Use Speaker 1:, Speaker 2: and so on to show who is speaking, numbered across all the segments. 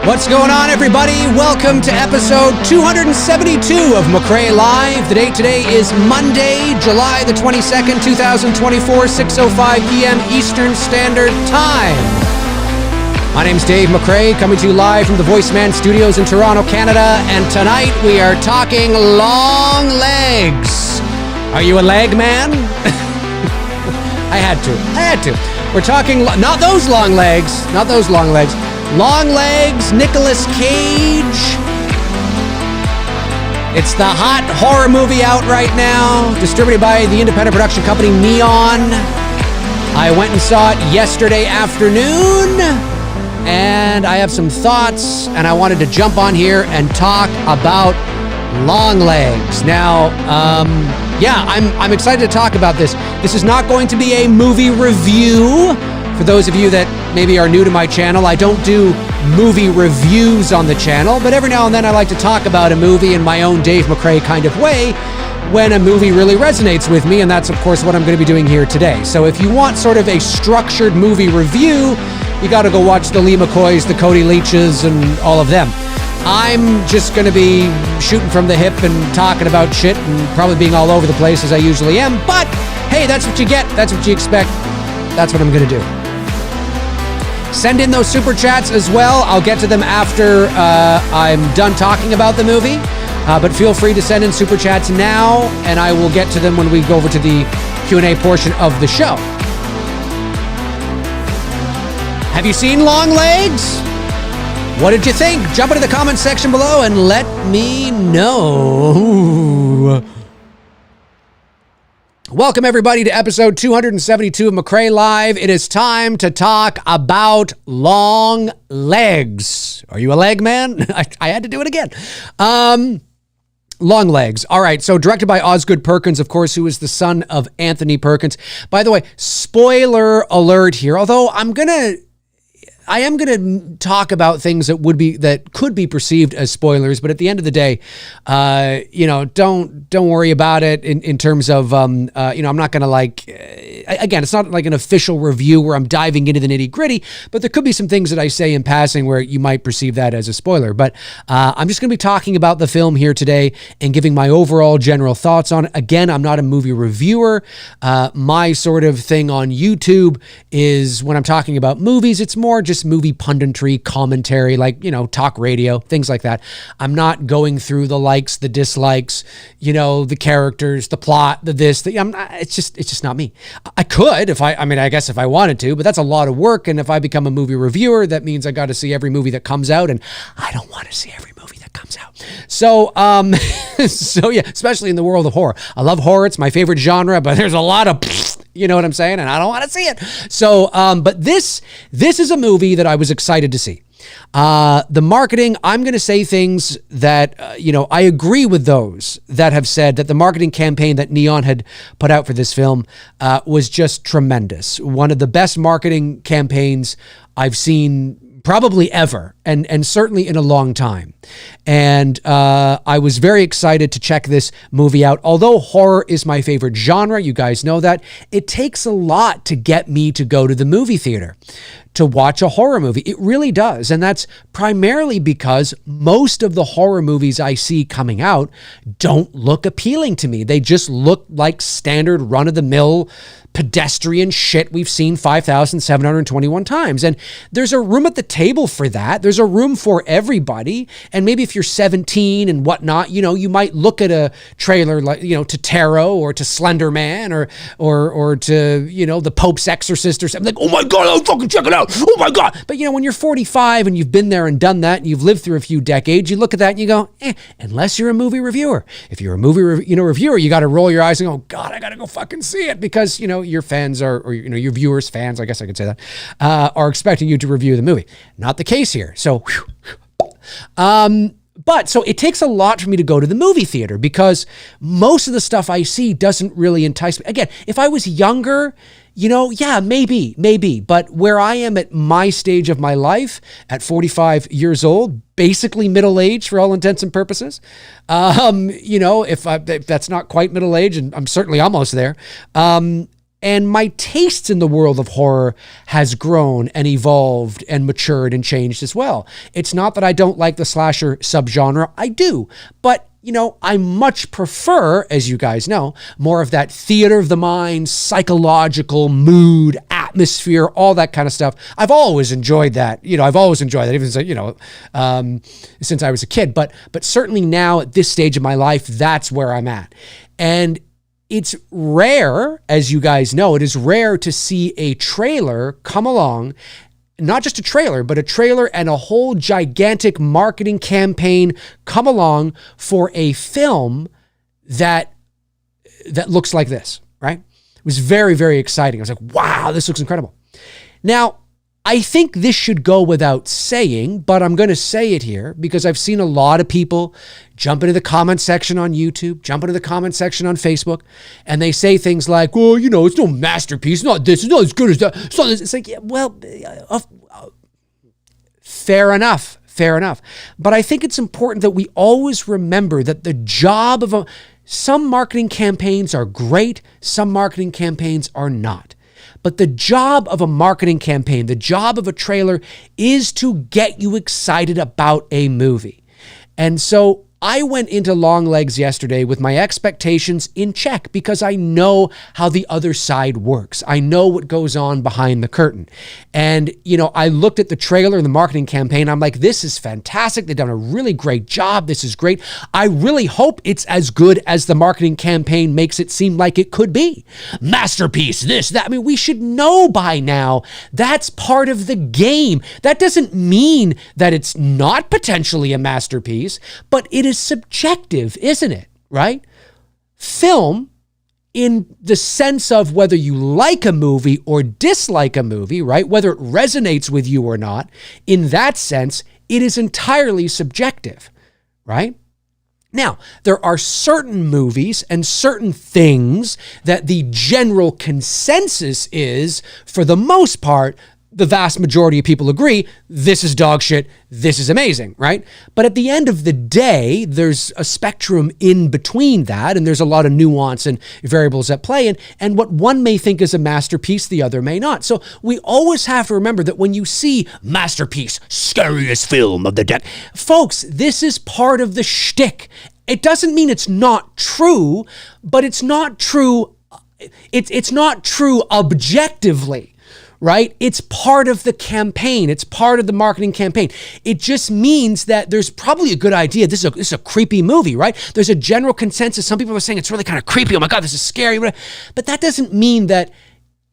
Speaker 1: What's going on, everybody? Welcome to episode 272 of McRae Live. The date today is Monday, July the 22nd, 2024, 6:05 p.m. Eastern Standard Time. My name's Dave McRae, coming to you live from the Voice Man Studios in Toronto, Canada, and tonight we are talking long legs. Are you a leg man? I had to. We're talking, not those long legs. Long Legs, Nicolas Cage. It's the hot horror movie out right now, distributed by the independent production company Neon. I went and saw it yesterday afternoon, and I have some thoughts, and I wanted to jump on here and talk about Longlegs. Now, I'm excited to talk about this. This is not going to be a movie review. For those of you that maybe are new to my channel, I don't do movie reviews on the channel, but every now and then I like to talk about a movie in my own Dave McRae kind of way when a movie really resonates with me, and that's, of course, what I'm going to be doing here today. So if you want sort of a structured movie review, you got to go watch the Lee McCoys, the Cody Leaches, and all of them. I'm just going to be shooting from the hip and talking about shit and probably being all over the place as I usually am, but hey, that's what you get. That's what you expect. That's what I'm going to do. Send in those super chats as well. I'll get to them after I'm done talking about the movie. But feel free to send in super chats now, and I will get to them when we go over to the Q&A portion of the show. Have you seen Longlegs? What did you think? Jump into the comment section below and let me know. Welcome, everybody, to episode 272 of McRae Live. It is time to talk about long legs. Are you a leg man? I had to do it again. Longlegs. All right, so directed by Osgood Perkins, of course, who is the son of Anthony Perkins. By the way, spoiler alert here, although I am going to talk about things that could be perceived as spoilers, but at the end of the day, don't worry about it in terms of, I'm not going to again, it's not like an official review where I'm diving into the nitty gritty, but there could be some things that I say in passing where you might perceive that as a spoiler. But I'm just going to be talking about the film here today and giving my overall general thoughts on it. Again, I'm not a movie reviewer. My sort of thing on YouTube is when I'm talking about movies, it's more just movie punditry, commentary, talk radio, things like that. I'm not going through the likes, the dislikes, the characters, the plot, it's just not me. I could if I guess if I wanted to, but that's a lot of work. And if I become a movie reviewer, that means I got to see every movie that comes out, and I don't want to see every movie that comes out. So, yeah, especially in the world of horror. I love horror. It's my favorite genre, but there's a lot of you know what I'm saying? And I don't want to see it. So, but this is a movie that I was excited to see. The marketing, I'm going to say things that, I agree with those that have said that the marketing campaign that Neon had put out for this film was just tremendous. One of the best marketing campaigns I've seen probably ever, and certainly in a long time. And I was very excited to check this movie out. Although horror is my favorite genre, you guys know that, it takes a lot to get me to go to the movie theater to watch a horror movie. It really does. And that's primarily because most of the horror movies I see coming out don't look appealing to me. They just look like standard run-of-the-mill pedestrian shit we've seen 5,721 times. And there's a room at the table for that. There's a room for everybody. And maybe if you're 17 and whatnot, you might look at a trailer like, to Tarot or to Slender Man or to, the Pope's Exorcist or something, like, oh my God, I'll fucking check it out. Oh my God. But when you're 45 and you've been there and done that and you've lived through a few decades, you look at that and you go, unless you're a movie reviewer. If you're a movie reviewer, you got to roll your eyes and go, God, I got to go fucking see it, because, your fans or your viewers, fans, I guess I could say that, are expecting you to review the movie. Not the case here. So, but so it takes a lot for me to go to the movie theater because most of the stuff I see doesn't really entice me. Again, if I was younger, yeah, maybe. But where I am at my stage of my life, at 45 years old, basically middle age for all intents and purposes, if that's not quite middle age, and I'm certainly almost there, And my tastes in the world of horror has grown and evolved and matured and changed as well. It's not that I don't like the slasher subgenre. I do. But, you know, I much prefer, as you guys know, more of that theater of the mind, psychological mood, atmosphere, all that kind of stuff. I've always enjoyed that. You know, I've always enjoyed that, even, you know, since I was a kid. But certainly now at this stage of my life, that's where I'm at. And it's rare, as you guys know, it is rare to see a trailer come along, not just a trailer, but a trailer and a whole gigantic marketing campaign come along for a film that looks like this, right? It was very, very exciting. I was like, wow, this looks incredible. Now, I think this should go without saying, but I'm going to say it here because I've seen a lot of people jump into the comment section on YouTube, jump into the comment section on Facebook, and they say things like, well, you know, it's no masterpiece, not this, it's not as good as that. It's not this. It's like, yeah, well, fair enough. But I think it's important that we always remember that the job of some marketing campaigns are great, some marketing campaigns are not. But the job of a marketing campaign, the job of a trailer is to get you excited about a movie. And so I went into Longlegs yesterday with my expectations in check because I know how the other side works. I know what goes on behind the curtain. And, you know, I looked at the trailer and the marketing campaign. I'm like, this is fantastic. They've done a really great job. This is great. I really hope it's as good as the marketing campaign makes it seem like it could be. Masterpiece, this, that. I mean, we should know by now that's part of the game. That doesn't mean that it's not potentially a masterpiece, but it is subjective, isn't it? Right? Film, in the sense of whether you like a movie or dislike a movie, right? Whether it resonates with you or not, in that sense, it is entirely subjective, right? Now, there are certain movies and certain things that the general consensus is, for the most part, the vast majority of people agree, this is dog shit, this is amazing, right? But at the end of the day, there's a spectrum in between that, and there's a lot of nuance and variables at play, and what one may think is a masterpiece, the other may not. So we always have to remember that when you see masterpiece, scariest film of the decade, folks, this is part of the shtick. It doesn't mean it's not true, but it's not true. It's not true objectively. Right? It's part of the campaign. It's part of the marketing campaign. It just means that there's probably a good idea. This is a creepy movie, right? There's a general consensus. Some people are saying it's really kind of creepy. Oh my God, this is scary. But that doesn't mean that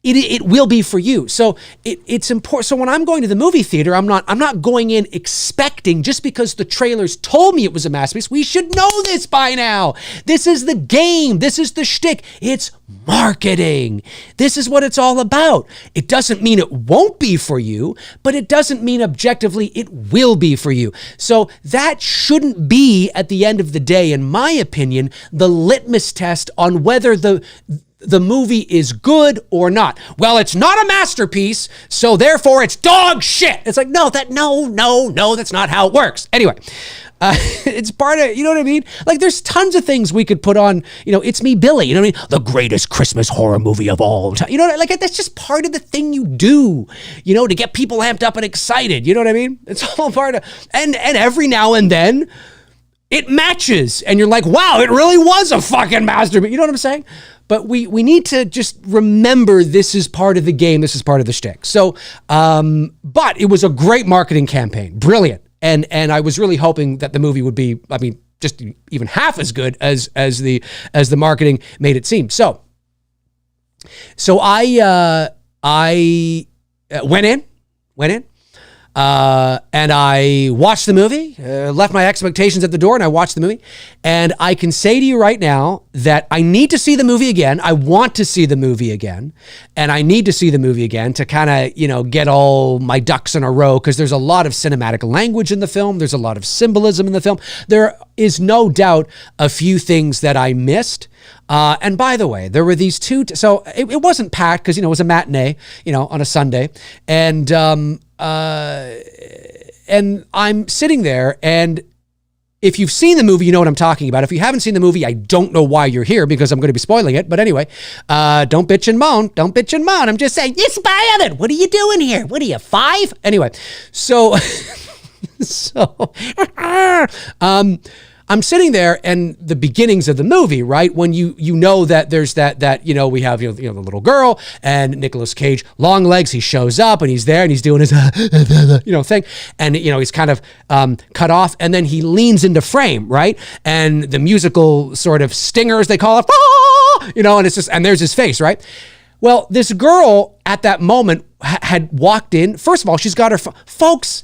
Speaker 1: it will be for you. So it's important. So when I'm going to the movie theater, I'm not going in expecting, just because the trailers told me it was a masterpiece. We should know this by now. This is the game. This is the shtick. It's marketing. This is what it's all about. It doesn't mean it won't be for you, but it doesn't mean objectively it will be for you. So that shouldn't be, at the end of the day, in my opinion, the litmus test on whether the movie is good or not. Well, it's not a masterpiece, so therefore it's dog shit. It's like, no, that's not how it works. Anyway, it's part of, you know what I mean? Like, there's tons of things we could put on, you know, It's Me, Billy, you know what I mean? The greatest Christmas horror movie of all time. You know, like, that's just part of the thing you do, you know, to get people amped up and excited. You know what I mean? It's all part of, and every now and then it matches and you're like, wow, it really was a fucking masterpiece. You know what I'm saying? But we need to just remember this is part of the game. This is part of the shtick. So, but it was a great marketing campaign. Brilliant. And I was really hoping that the movie would be, I mean, just even half as good as the marketing made it seem. So I went in, and I watched the movie, left my expectations at the door, and I watched the movie. And I can say to you right now that I need to see the movie again. I want to see the movie again. And I need to see the movie again to kind of, you know, get all my ducks in a row, because there's a lot of cinematic language in the film. There's a lot of symbolism in the film. There is no doubt a few things that I missed. And by the way, there were these two, so it wasn't packed because, you know, it was a matinee, you know, on a Sunday. And I'm sitting there, and if you've seen the movie, you know what I'm talking about. If you haven't seen the movie, I don't know why you're here because I'm going to be spoiling it. But anyway, don't bitch and moan. Don't bitch and moan. I'm just saying, you spoiled it. What are you doing here? What are you, 5? Anyway, so, I'm sitting there and the beginnings of the movie, right? When you know that there's that we have the little girl and Nicolas Cage, Longlegs, he shows up and he's there and he's doing his thing, and he's kind of cut off, and then he leans into frame, right? And the musical sort of stingers, they call it, and it's just, and there's his face, right? Well, this girl at that moment had walked in. First of all, she's got her folks.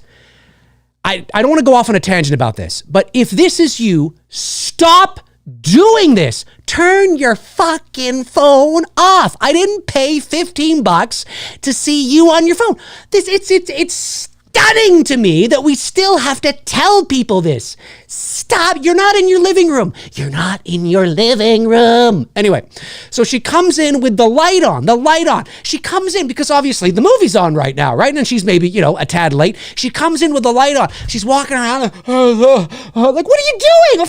Speaker 1: I don't want to go off on a tangent about this, but if this is you, stop doing this. Turn your fucking phone off. I didn't pay $15 to see you on your phone. It's stunning to me that we still have to tell people this. Stop. You're not in your living room. You're not in your living room. Anyway, so she comes in with the light on. She comes in because obviously the movie's on right now, right? And she's maybe, a tad late. She comes in with the light on. She's walking around like, what are you doing?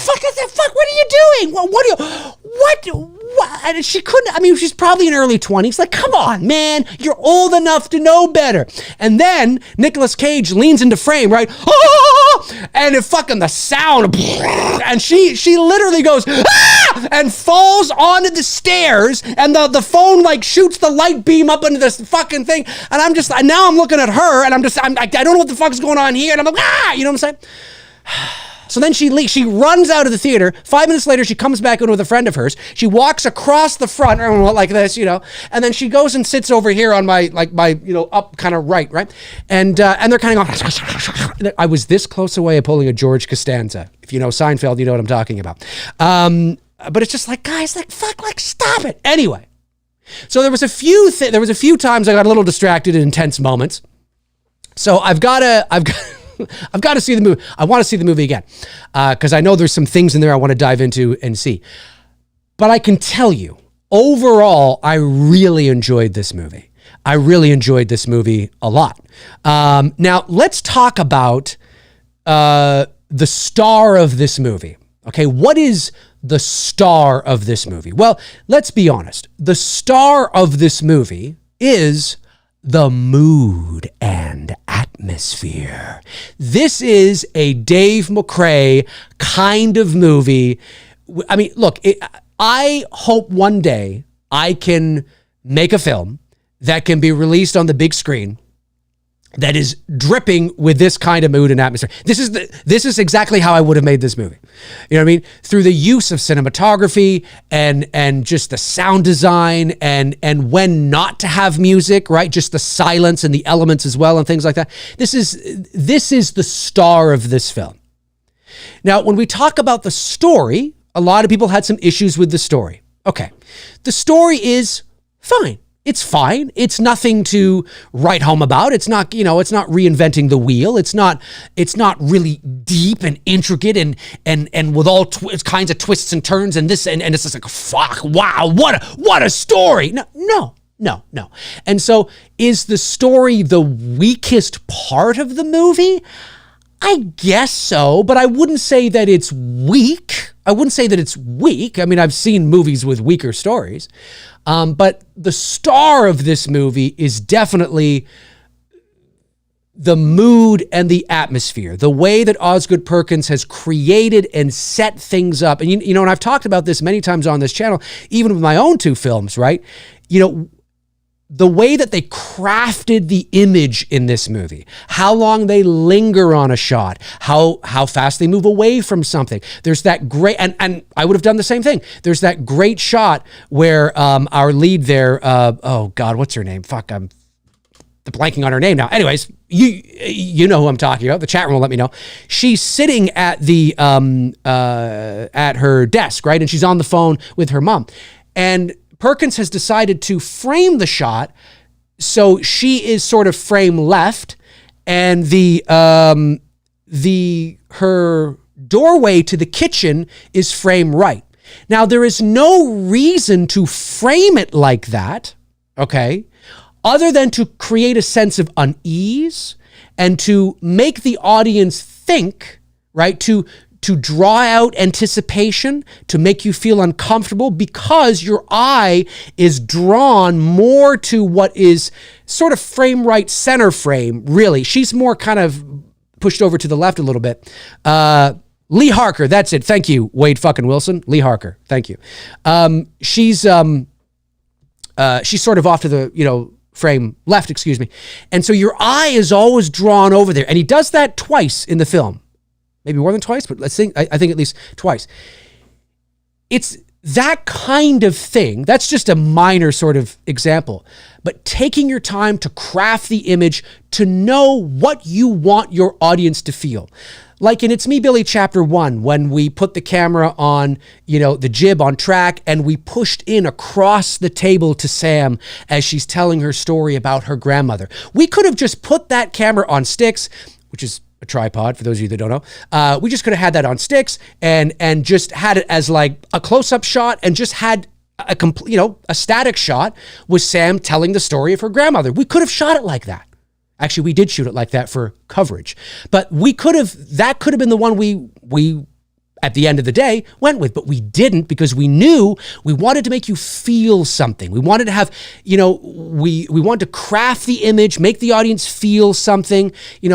Speaker 1: What are you doing? What? And she couldn't, she's probably in early 20s. Like, come on, man. You're old enough to know better. And then Nicolas Cage leans into frame, right? And it fucking, the sound, and she literally goes, and falls onto the stairs, and the phone like shoots the light beam up into this fucking thing. And now I'm looking at her, and I don't know what the fuck's going on here. And I'm like, you know what I'm saying? So then she runs out of the theater. 5 minutes later, she comes back in with a friend of hers. She walks across the front, like this, and then she goes and sits over here on my up kind of right? And they're kind of going, I was this close away of pulling a George Costanza. If you know Seinfeld, you know what I'm talking about. But it's just like, guys, like, fuck, like, stop it. Anyway, so there was a few times I got a little distracted in intense moments. So I've got to see the movie. I want to see the movie again because I know there's some things in there I want to dive into and see. But I can tell you, overall, I really enjoyed this movie. I really enjoyed this movie a lot. Now, let's talk about the star of this movie. Okay, what is the star of this movie? Well, let's be honest. The star of this movie is the mood and atmosphere. This is a Dave McRae kind of movie. I mean, look, I hope one day I can make a film that can be released on the big screen that is dripping with this kind of mood and atmosphere. This is exactly how I would have made this movie. You know what I mean? Through the use of cinematography and just the sound design and when not to have music, right? Just the silence and the elements as well and things like that. This is the star of this film. Now, when we talk about the story, a lot of people had some issues with the story. Okay. The story is fine. It's fine. It's nothing to write home about. It's not, it's not reinventing the wheel. It's not really deep and intricate and with all kinds of twists and turns and this and it's just like, fuck, wow, what a story. No. And so is the story the weakest part of the movie? I guess so, but I wouldn't say that it's weak. I mean, I've seen movies with weaker stories. But the star of this movie is definitely the mood and the atmosphere, the way that Osgood Perkins has created and set things up. And, and I've talked about this many times on this channel, even with my own 2 films, right? The way that they crafted the image in this movie, how long they linger on a shot, how fast they move away from something. There's that great, and I would have done the same thing. There's that great shot where our lead there, oh God, what's her name? Fuck, I'm blanking on her name now. Anyways, you know who I'm talking about. The chat room will let me know. She's sitting at the at her desk, right? And she's on the phone with her mom. And Perkins has decided to frame the shot so she is sort of frame left, and her doorway to the kitchen is frame right. Now, there is no reason to frame it like that, okay, other than to create a sense of unease and to make the audience think, right, to to draw out anticipation, to make you feel uncomfortable, because your eye is drawn more to what is sort of frame right, center frame, really. She's more kind of pushed over to the left a little bit. Lee Harker, that's it. Thank you, Wade fucking Wilson. Lee Harker, thank you. She's sort of off to the, frame left, excuse me. And so your eye is always drawn over there. And he does that twice in the film. Maybe more than twice, but I think at least twice. It's that kind of thing. That's just a minor sort of example. But taking your time to craft the image, to know what you want your audience to feel. Like in It's Me, Billy, Chapter 1, when we put the camera on, the jib on track, and we pushed in across the table to Sam as she's telling her story about her grandmother. We could have just put that camera on sticks, which is a tripod, for those of you that don't know. We just could have had that on sticks and just had it as like a close-up shot, and just had a complete, a static shot with Sam telling the story of her grandmother. We could have shot it like that. Actually, we did shoot it like that for coverage, but that could have been the one we at the end of the day went with, but we didn't, because we knew we wanted to make you feel something. We wanted to have, we wanted to craft the image, make the audience feel something,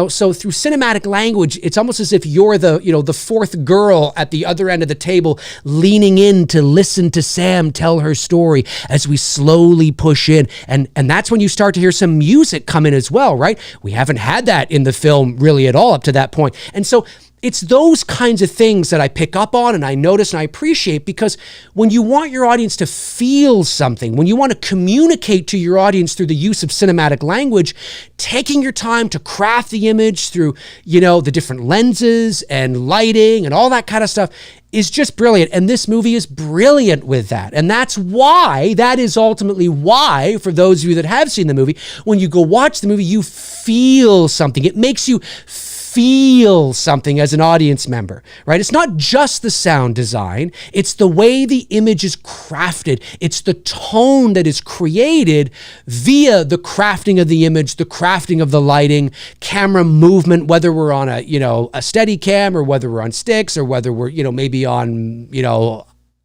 Speaker 1: so through cinematic language, it's almost as if you're the fourth girl at the other end of the table, leaning in to listen to Sam tell her story as we slowly push in. And that's when you start to hear some music come in as well, right? We haven't had that in the film really at all up to that point. And so it's those kinds of things that I pick up on and I notice and I appreciate, because when you want your audience to feel something, when you want to communicate to your audience through the use of cinematic language, taking your time to craft the image through, the different lenses and lighting and all that kind of stuff is just brilliant. And this movie is brilliant with that. And that is ultimately why, for those of you that have seen the movie, when you go watch the movie, you feel something. It makes you feel something as an audience member, right? It's not just the sound design. It's the way the image is crafted. It's the tone that is created via the crafting of the image, the crafting of the lighting, camera movement, whether we're on a steady cam, or whether we're on sticks, or whether we're, maybe on,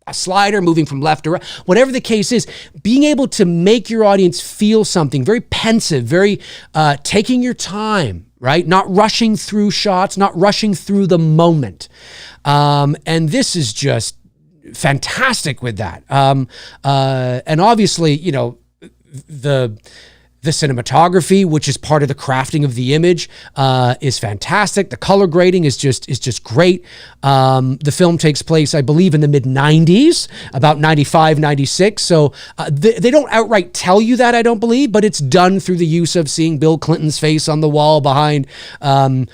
Speaker 1: a slider moving from left to right, whatever the case is, being able to make your audience feel something very pensive, very taking your time, right? Not rushing through shots, not rushing through the moment. And this is just fantastic with that. And obviously, the cinematography, which is part of the crafting of the image, is fantastic. The color grading is just great. The film takes place, I believe, in the mid-90s, about 95, 96. So they don't outright tell you that, I don't believe, but it's done through the use of seeing Bill Clinton's face on the wall behind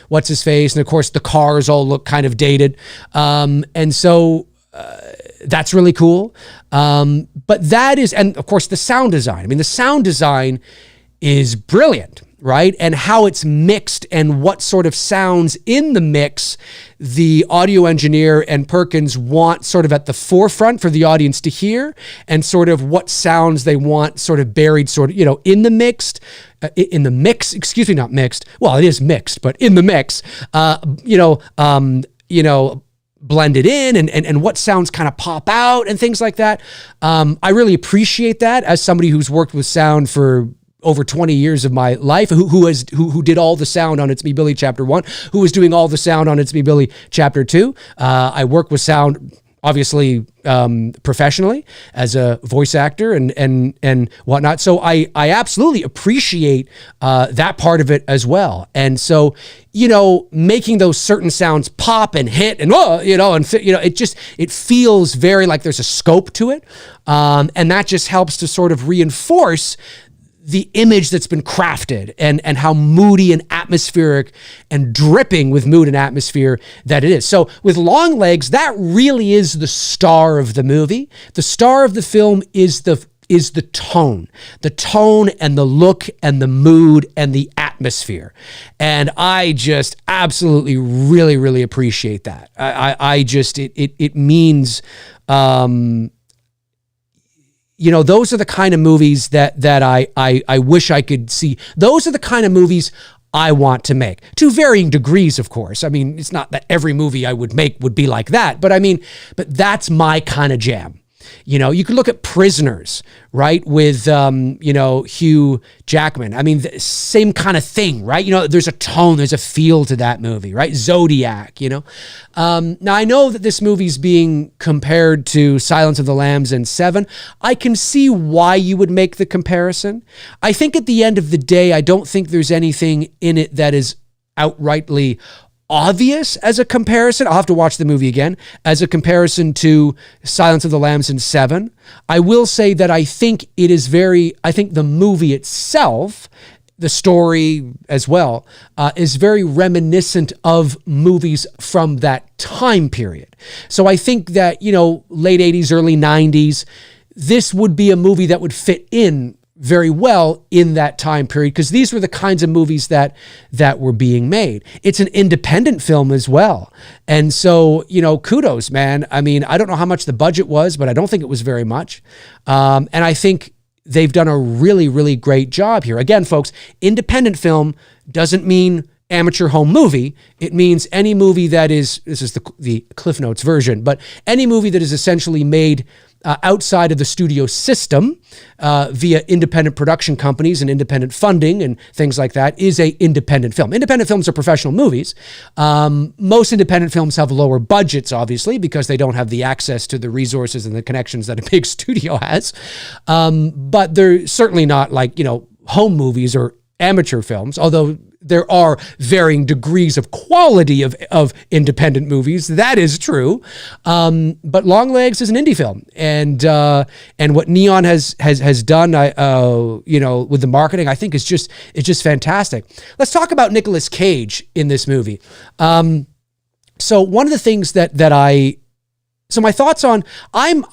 Speaker 1: what's his face. And of course, the cars all look kind of dated. And so that's really cool. But that is, and of course, the sound design. I mean, the sound design is brilliant, right? And how it's mixed and what sort of sounds in the mix the audio engineer and Perkins want sort of at the forefront for the audience to hear, and sort of what sounds they want sort of buried sort of, in the mix, excuse me, not mixed. Well, it is mixed, but in the mix, blended in and what sounds kind of pop out and things like that. I really appreciate that as somebody who's worked with sound for over 20 years of my life, who did all the sound on It's Me, Billy, Chapter 1, who was doing all the sound on It's Me, Billy, Chapter 2. I work with sound, obviously, professionally as a voice actor and whatnot. So I absolutely appreciate that part of it as well. And so, making those certain sounds pop and hit and, it feels very like there's a scope to it. And that just helps to sort of reinforce the image that's been crafted and how moody and atmospheric and dripping with mood and atmosphere that it is. So with Longlegs, that really is the star of the movie. The star of the film is the tone and the look and the mood and the atmosphere. And I just absolutely really, really appreciate that. It means, those are the kind of movies that I wish I could see. Those are the kind of movies I want to make, to varying degrees, of course. I mean, it's not that every movie I would make would be like that, but but that's my kind of jam. You know, you could look at Prisoners, right? With, Hugh Jackman. I mean, the same kind of thing, right? You know, there's a tone, there's a feel to that movie, right? Zodiac, you know? Now, I know that this movie's being compared to Silence of the Lambs and Seven. I can see why you would make the comparison. I think at the end of the day, I don't think there's anything in it that is outrightly obvious as a comparison. I'll have to watch the movie again as a comparison to Silence of the Lambs and Seven. I will say that I think the movie itself, the story as well, is very reminiscent of movies from that time period. So I think that, late 80s, early 90s, this would be a movie that would fit in very well in that time period, because these were the kinds of movies that were being made. It's an independent film as well. And so, kudos, man. I mean, I don't know how much the budget was, but I don't think it was very much. And I think they've done a really, really great job here. Again, folks, independent film doesn't mean amateur home movie. It means any movie that is, this is the Cliff Notes version, but any movie that is essentially made outside of the studio system via independent production companies and independent funding and things like that is a independent film. Independent films are professional movies. Most independent films have lower budgets, obviously, because they don't have the access to the resources and the connections that a big studio has. But they're certainly not like, home movies or amateur films, although there are varying degrees of quality of independent movies. That is true. But Longlegs is an indie film. And what Neon has done, with the marketing, I think is just fantastic. Let's talk about Nicolas Cage in this movie. So one of the things so my thoughts on, I'm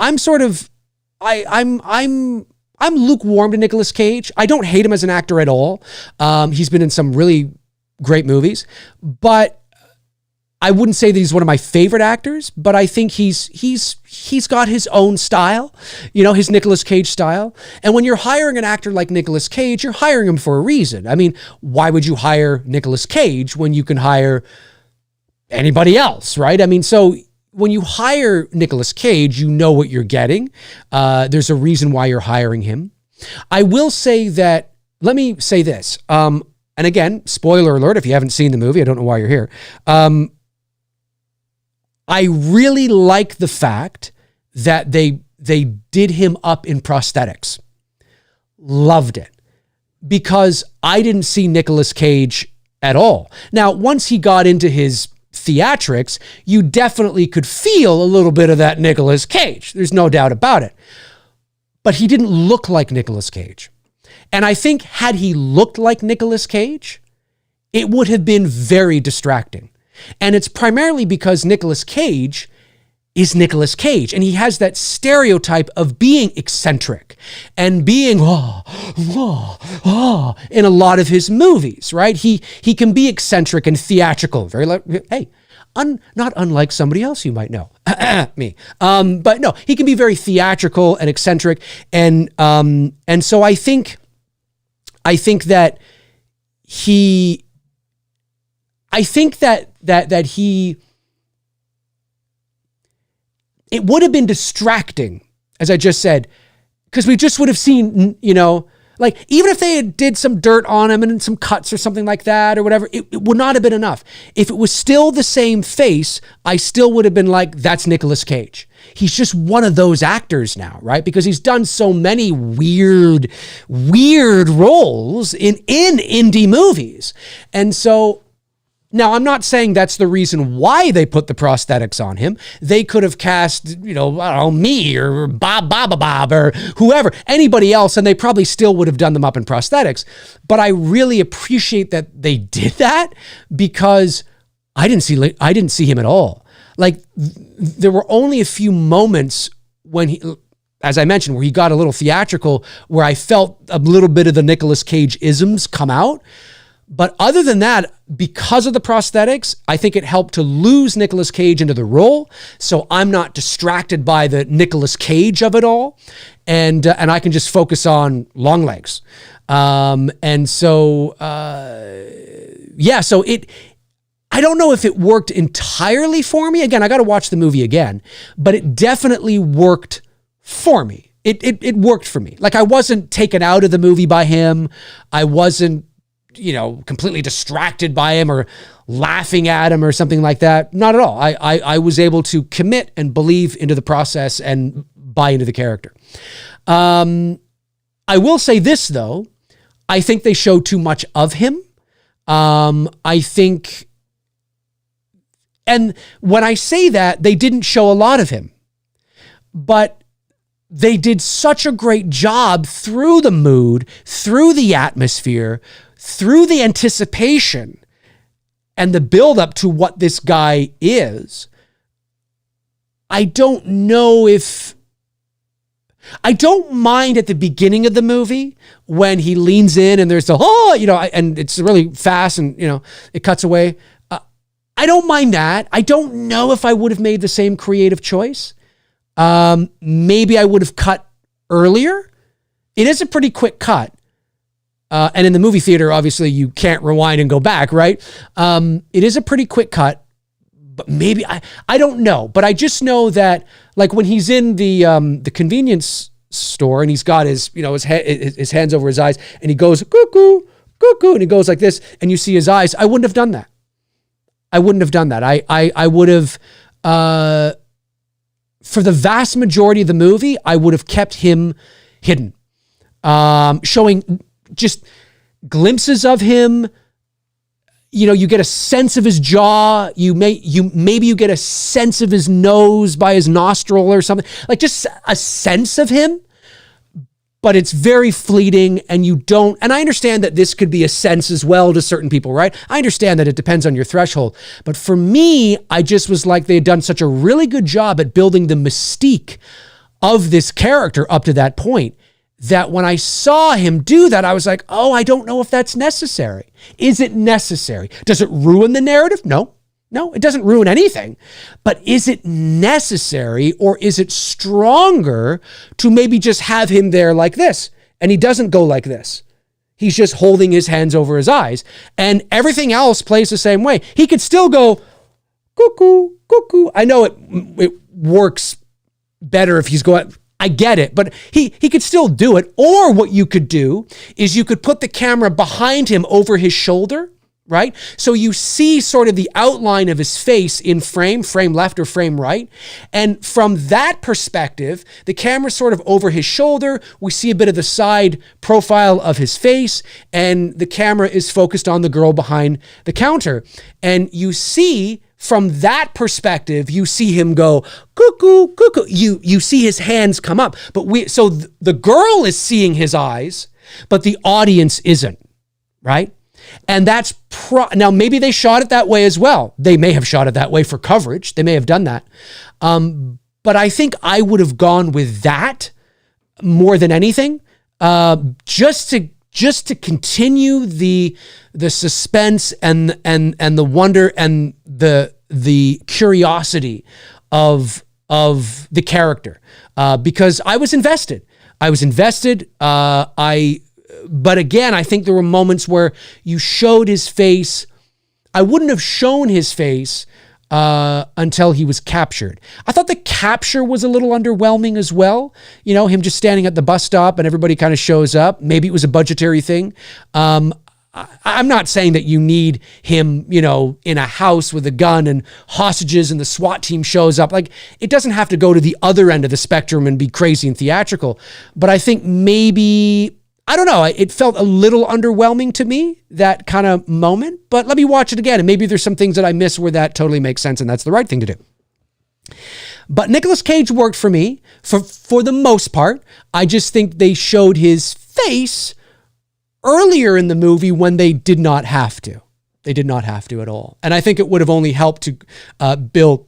Speaker 1: lukewarm to Nicolas Cage. I don't hate him as an actor at all. He's been in some really great movies, but I wouldn't say that he's one of my favorite actors, but I think he's got his own style, his Nicolas Cage style. And when you're hiring an actor like Nicolas Cage, you're hiring him for a reason. I mean, why would you hire Nicolas Cage when you can hire anybody else, right? I mean, so when you hire Nicolas Cage, you know what you're getting. There's a reason why you're hiring him. I will say that, let me say this. And again, spoiler alert, if you haven't seen the movie, I don't know why you're here. I really like the fact that they did him up in prosthetics. Loved it. Because I didn't see Nicolas Cage at all. Now, once he got into his theatrics, you definitely could feel a little bit of that Nicolas Cage. There's no doubt about it. But he didn't look like Nicolas Cage. And I think had he looked like Nicolas Cage, it would have been very distracting. And it's primarily because Nicolas Cage is Nicolas Cage. And he has that stereotype of being eccentric and being in a lot of his movies, right? He can be eccentric and theatrical, very like, hey, not unlike somebody else you might know, me. But no, he can be very theatrical and eccentric. And so I think that he it would have been distracting, as I just said, because we just would have seen, like, even if they had did some dirt on him and some cuts or something like that or whatever, it would not have been enough. If it was still the same face, I still would have been like, that's Nicolas Cage. He's just one of those actors now, right? Because he's done so many weird roles in indie movies. And so, now, I'm not saying that's the reason why they put the prosthetics on him. They could have cast, I don't know, me or Bob or whoever, anybody else, and they probably still would have done them up in prosthetics. But I really appreciate that they did that because I didn't see him at all. Like, there were only a few moments when he, as I mentioned, where he got a little theatrical, where I felt a little bit of the Nicolas Cage isms come out. But other than that, because of the prosthetics, I think it helped to lose Nicolas Cage into the role. So I'm not distracted by the Nicolas Cage of it all. And I can just focus on Longlegs. So I don't know if it worked entirely for me. Again, I got to watch the movie again, but it definitely worked for me. It worked for me. Like, I wasn't taken out of the movie by him. I wasn't, completely distracted by him or laughing at him or something like that. Not at all. I was able to commit and believe into the process and buy into the character. I will say this, though. I think they show too much of him. I think, and when I say that, they didn't show a lot of him, but they did such a great job through the mood, through the atmosphere, through the anticipation and the buildup to what this guy is. I don't mind at the beginning of the movie when he leans in and there's and it's really fast and, it cuts away. I don't mind that. I don't know if I would have made the same creative choice. Maybe I would have cut earlier. It is a pretty quick cut. And in the movie theater, obviously you can't rewind and go back, right? It is a pretty quick cut, but maybe I don't know, but I just know that, like, when he's in the convenience store and he's got his hands over his eyes and he goes, cuckoo, cuckoo, and he goes like this and you see his eyes. I wouldn't have done that. I would have, for the vast majority of the movie, I would have kept him hidden, showing just glimpses of him. You get a sense of his jaw. Maybe you get a sense of his nose by his nostril or something, like just a sense of him, but it's very fleeting and you don't, and I understand that this could be a sense as well to certain people, right? I understand that it depends on your threshold, but for me, I just was like, they had done such a really good job at building the mystique of this character up to that point, that when I saw him do that, I was like, oh, I don't know if that's necessary. Is it necessary? Does it ruin the narrative? No, it doesn't ruin anything. But is it necessary, or is it stronger to maybe just have him there like this? And he doesn't go like this. He's just holding his hands over his eyes. And everything else plays the same way. He could still go, cuckoo, cuckoo. I know it works better if he's going, I get it, but he could still do it. Or what you could do is you could put the camera behind him over his shoulder, right? So you see sort of the outline of his face in frame left or frame right. And from that perspective, the camera's sort of over his shoulder. We see a bit of the side profile of his face, and the camera is focused on the girl behind the counter. And you see, from that perspective, you see him go, cuckoo, cuckoo. You see his hands come up. So the girl is seeing his eyes, but the audience isn't, right? And that's, now maybe they shot it that way as well. They may have shot it that way for coverage. They may have done that. But I think I would have gone with that more than anything, just to continue the suspense and the wonder and the curiosity of the character, because I was invested. But again, I think there were moments where you showed his face. I wouldn't have shown his face until he was captured. I thought the capture was a little underwhelming as well. Him just standing at the bus stop and everybody kind of shows up. Maybe it was a budgetary thing. I'm not saying that you need him, in a house with a gun and hostages and the SWAT team shows up. Like, it doesn't have to go to the other end of the spectrum and be crazy and theatrical. But I think maybe, I don't know, it felt a little underwhelming to me, that kind of moment. But let me watch it again, and maybe there's some things that I miss where that totally makes sense and that's the right thing to do. But Nicolas Cage worked for me for the most part. I just think they showed his face earlier in the movie when they did not have to. They did not have to at all. And I think it would have only helped to build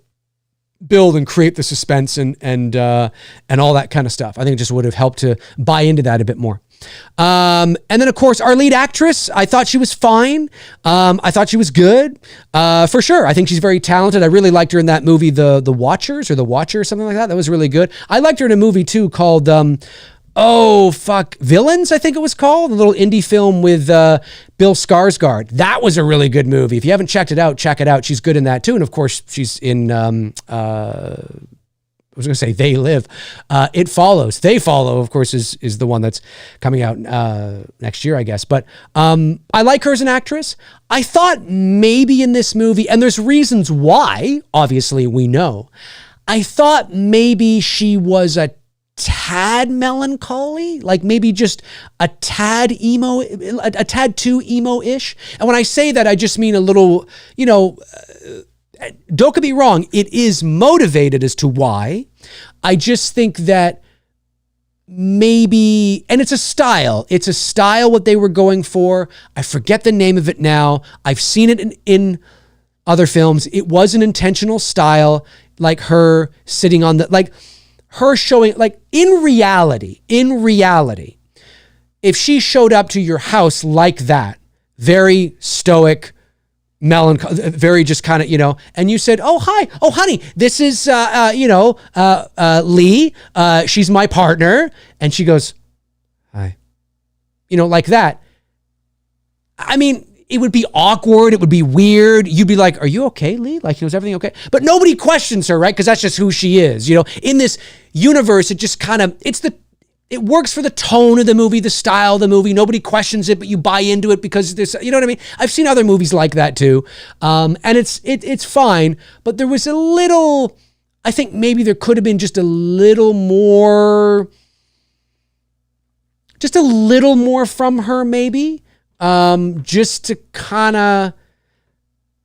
Speaker 1: and create the suspense and all that kind of stuff. I think it just would have helped to buy into that a bit more. And then, of course, our lead actress, I thought she was fine. I thought she was good, for sure. I think she's very talented. I really liked her in that movie, The Watchers, or The Watcher, or something like that. That was really good. I liked her in a movie, too, called, Villains, I think it was called. A little indie film with Bill Skarsgård. That was a really good movie. If you haven't checked it out, check it out. She's good in that, too. And, of course, she's in... I was going to say They Live. It Follows. They Follow, of course, is the one that's coming out next year, I guess. But I like her as an actress. I thought maybe in this movie, and there's reasons why, obviously we know, I thought maybe she was a tad melancholy, like maybe just a tad emo, a tad too emo-ish. And when I say that, I just mean a little, don't get me wrong, it is motivated as to why. I just think that maybe, and it's a style what they were going for. I forget the name of it now. I've seen it in other films. It was an intentional style, like her sitting on like her showing, like in reality, if she showed up to your house like that, very stoic, melancholy, very just kind of, and you said, "Oh, hi. Oh, honey, this is, Lee. She's my partner." And she goes, "Hi." Like that. I mean, it would be awkward. It would be weird. You'd be like, "Are you okay, Lee? Like, is everything okay?" But nobody questions her, right? Because that's just who she is. In this universe, it just kind of, it works for the tone of the movie, the style of the movie. Nobody questions it, but you buy into it because there's, you know what I mean? I've seen other movies like that too. And it's fine, but there was a little, I think maybe there could have been just a little more from her maybe. Just to kind of,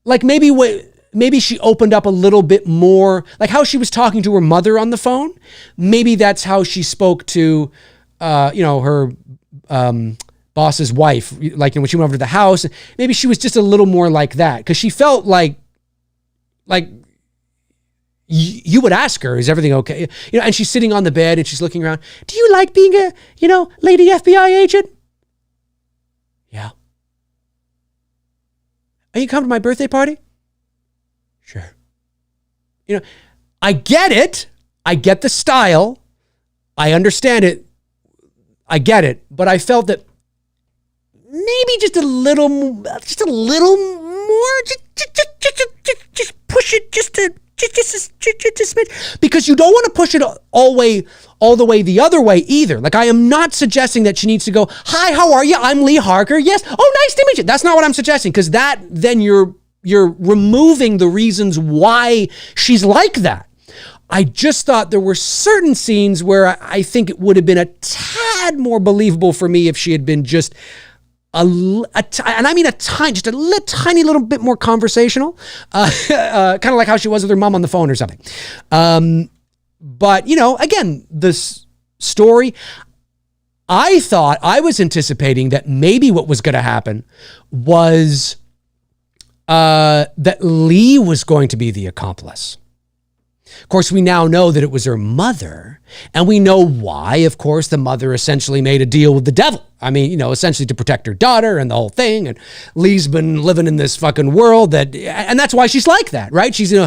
Speaker 1: like maybe she opened up a little bit more, like how she was talking to her mother on the phone. Maybe that's how she spoke to, her boss's wife, like when she went over to the house. Maybe she was just a little more like that, because she felt like you would ask her, "Is everything okay?" And she's sitting on the bed and she's looking around. "Do you like being a, lady FBI agent?" "Yeah." "Are you coming to my birthday party?" "Sure." I get it. I get the style. I understand it. I get it. But I felt that maybe just a little more, just push it just a smidge, because you don't want to push it all the way the other way either. Like, I am not suggesting that she needs to go, "Hi, how are you? I'm Lee Harker. Yes. Oh, nice to meet you." That's not what I'm suggesting, because then you're removing the reasons why she's like that. I just thought there were certain scenes where I think it would have been a tad more believable for me if she had been just and I mean tiny little bit more conversational, kind of like how she was with her mom on the phone or something. But again, this story, I thought, I was anticipating that maybe what was going to happen was that Lee was going to be the accomplice. Of course, we now know that it was her mother, and we know why. Of course, the mother essentially made a deal with the devil. I mean, essentially to protect her daughter and the whole thing. And Lee's been living in this fucking world and that's why she's like that, right? She's, she's,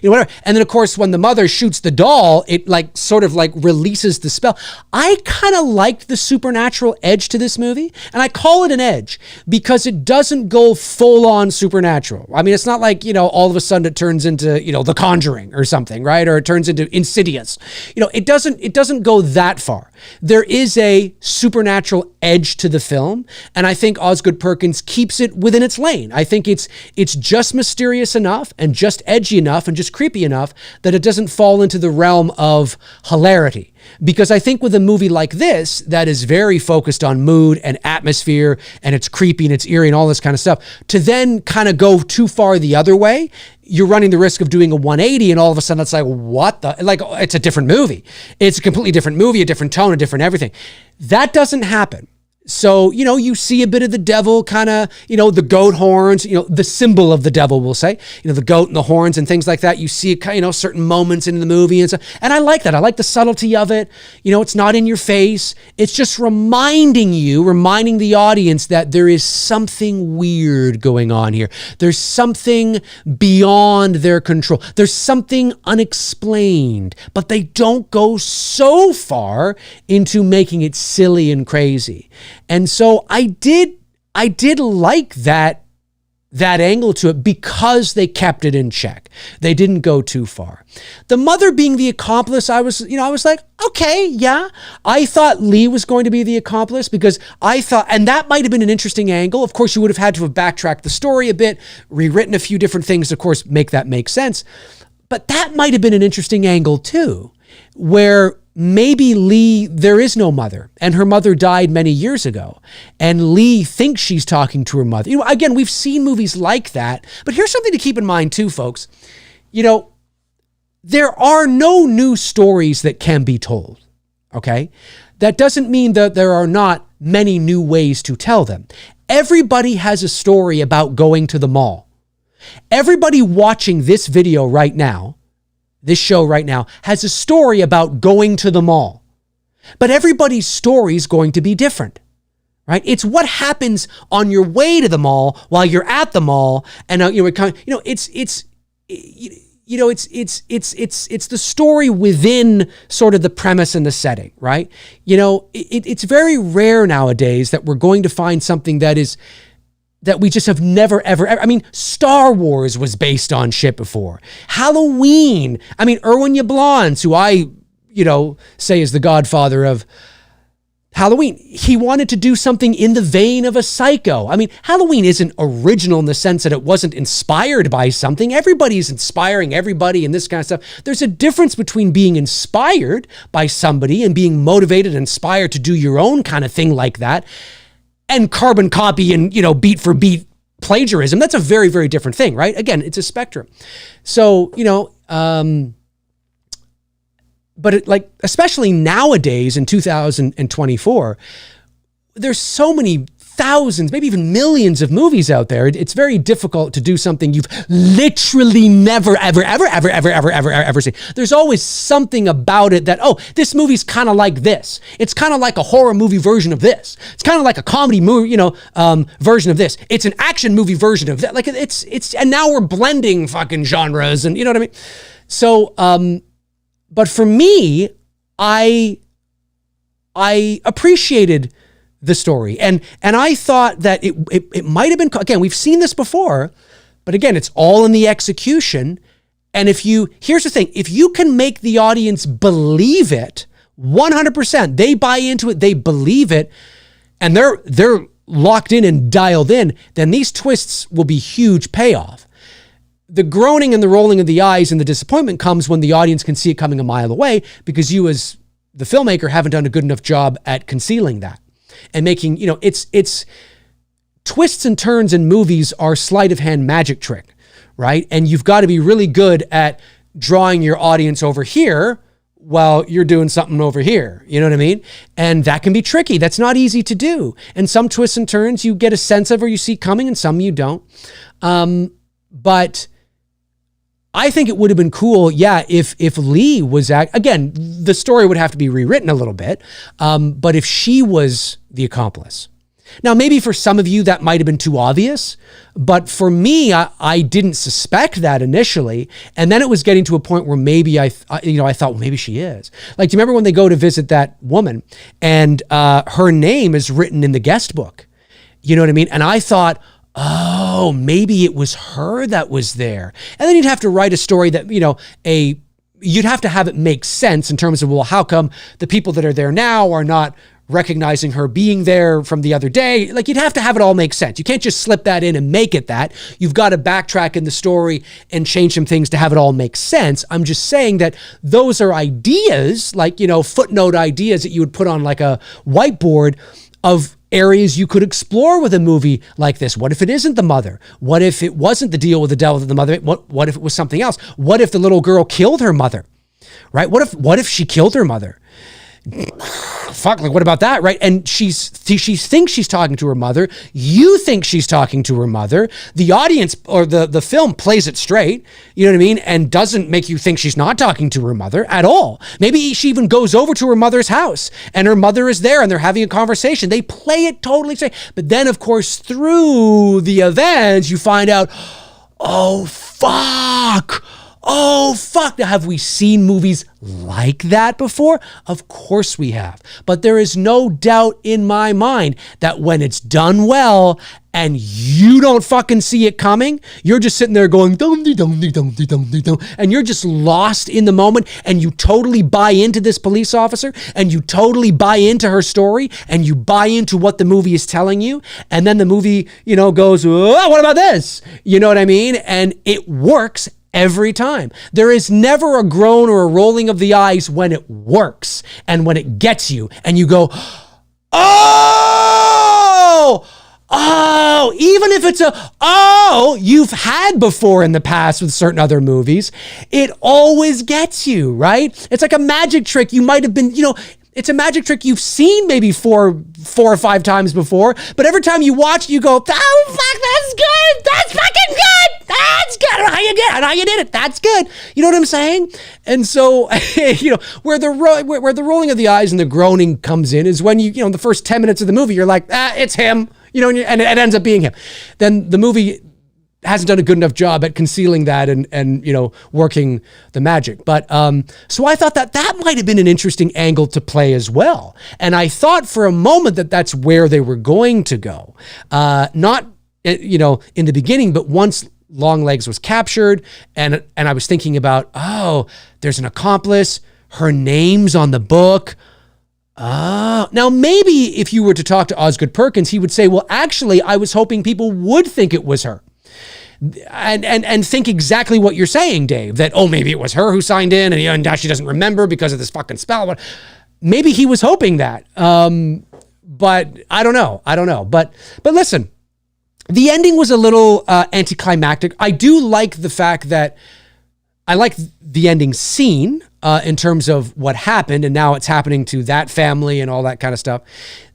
Speaker 1: whatever. And then of course, when the mother shoots the doll, it sort of releases the spell. I kind of liked the supernatural edge to this movie. And I call it an edge because it doesn't go full on supernatural. I mean, it's not like, all of a sudden it turns into, The Conjuring or something, right? Or it turns into Insidious. It doesn't go that far. There is a supernatural edge to the film, and I think Osgood Perkins keeps it within its lane. I think it's just mysterious enough and just edgy enough and just creepy enough that it doesn't fall into the realm of hilarity. Because I think with a movie like this that is very focused on mood and atmosphere, and it's creepy and it's eerie and all this kind of stuff, to then kind of go too far the other way, you're running the risk of doing a 180 and all of a sudden it's like, what the, it's a different movie. It's a completely different movie, a different tone, a different everything. That doesn't happen. So, you see a bit of the devil kind of, the goat horns, the symbol of the devil, we'll say, the goat and the horns and things like that. You see, certain moments in the movie and stuff. And I like that. I like the subtlety of it. It's not in your face. It's just reminding the audience that there is something weird going on here. There's something beyond their control. There's something unexplained, but they don't go so far into making it silly and crazy. And so I did like that angle to it because they kept it in check. They didn't go too far. The mother being the accomplice, I was like, okay, yeah. I thought Lee was going to be the accomplice because I thought, and that might have been an interesting angle. Of course, you would have had to have backtracked the story a bit, rewritten a few different things, of course, make that make sense. But that might have been an interesting angle too, where maybe Lee, there is no mother, and her mother died many years ago, and Lee thinks she's talking to her mother. Again, we've seen movies like that, but here's something to keep in mind too, folks. There are no new stories that can be told, okay? That doesn't mean that there are not many new ways to tell them. Everybody has a story about going to the mall. Everybody watching this video right now, this show right now, has a story about going to the mall. But everybody's story is going to be different, right? It's what happens on your way to the mall while you're at the mall, and it's the story within sort of the premise and the setting, right? It's very rare nowadays that we're going to find something that we just have never, ever. I mean, Star Wars was based on shit before. Halloween. I mean, Erwin Yablans, who I, say is the godfather of Halloween. He wanted to do something in the vein of a Psycho. I mean, Halloween isn't original in the sense that it wasn't inspired by something. Everybody's inspiring everybody and this kind of stuff. There's a difference between being inspired by somebody and being motivated and inspired to do your own kind of thing like that, and carbon copy and, beat for beat plagiarism. That's a very, very different thing, right? Again, it's a spectrum. So, but especially nowadays in 2024, there's so many thousands, maybe even millions of movies out there. It's very difficult to do something you've literally never, ever seen. There's always something about it that, this movie's kind of like this. It's kind of like a horror movie version of this. It's kind of like a comedy movie, version of this. It's an action movie version of that. Like it's, and now we're blending fucking genres and you know what I mean? So, but for me, I appreciated the story. And I thought that it might have been, again, we've seen this before, but again, it's all in the execution. And here's the thing, if you can make the audience believe it 100%, they buy into it, they believe it, and they're locked in and dialed in, then these twists will be huge payoff. The groaning and the rolling of the eyes and the disappointment comes when the audience can see it coming a mile away because you as the filmmaker haven't done a good enough job at concealing that. And making, it's twists and turns in movies are sleight of hand magic trick, right? And you've got to be really good at drawing your audience over here while you're doing something over here. You know what I mean? And that can be tricky. That's not easy to do. And some twists and turns you get a sense of or you see coming and some you don't. But I think it would have been cool, if Lee was, again, the story would have to be rewritten a little bit, but if she was the accomplice. Now, maybe for some of you that might have been too obvious, but for me, I didn't suspect that initially, and then it was getting to a point where maybe I thought, well, maybe she is. Like, do you remember when they go to visit that woman, and her name is written in the guest book? You know what I mean? And I thought, oh, maybe it was her that was there. And then you'd have to write a story that, you'd have to have it make sense in terms of, well, how come the people that are there now are not recognizing her being there from the other day? Like, you'd have to have it all make sense. You can't just slip that in and make it that. You've got to backtrack in the story and change some things to have it all make sense. I'm just saying that those are ideas, like, footnote ideas that you would put on like a whiteboard of areas you could explore with a movie like this. What if it isn't the mother? What if it wasn't the deal with the devil with the mother? What if it was something else? What if the little girl killed her mother? Right? What if she killed her mother? fuck, like, what about that, right? And she thinks she's talking to her mother. You think she's talking to her mother. The audience or the film plays it straight, you know what I mean? And doesn't make you think she's not talking to her mother at all. Maybe she even goes over to her mother's house and her mother is there and they're having a conversation. They play it totally straight. But then, of course, through the events, you find out, oh, fuck. Oh, fuck. Now, have we seen movies like that before? Of course we have. But there is no doubt in my mind that when it's done well and you don't fucking see it coming, you're just sitting there going, dum-dee-dum-dee-dum-dee-dum-dee-dum, and you're just lost in the moment and you totally buy into this police officer and you totally buy into her story and you buy into what the movie is telling you. And then the movie, goes, oh, what about this? You know what I mean? And it works every time. There is never a groan or a rolling of the eyes when it works and when it gets you and you go, oh, even if it's you've had before in the past with certain other movies, it always gets you, right? It's like a magic trick. You might have been, it's a magic trick you've seen maybe four or five times before, but every time you watch, you go, oh, fuck, that's good. That's fucking good. That's good. I don't know how you did it. That's good. You know what I'm saying? And so, where the rolling of the eyes and the groaning comes in is when the first 10 minutes of the movie, you're like, it's him, and it ends up being him. Then the movie hasn't done a good enough job at concealing that and working the magic. But so I thought that might have been an interesting angle to play as well. And I thought for a moment that that's where they were going to go. Not, in the beginning, but once Longlegs was captured and I was thinking about, there's an accomplice. Her name's on the book. Now maybe if you were to talk to Osgood Perkins, he would say, well, actually, I was hoping people would think it was her. And think exactly what you're saying, Dave, that, maybe it was her who signed in and now she doesn't remember because of this fucking spell. Maybe he was hoping that. But I don't know. But listen, the ending was a little anticlimactic. I do like the fact that I like the ending scene in terms of what happened, and now it's happening to that family and all that kind of stuff.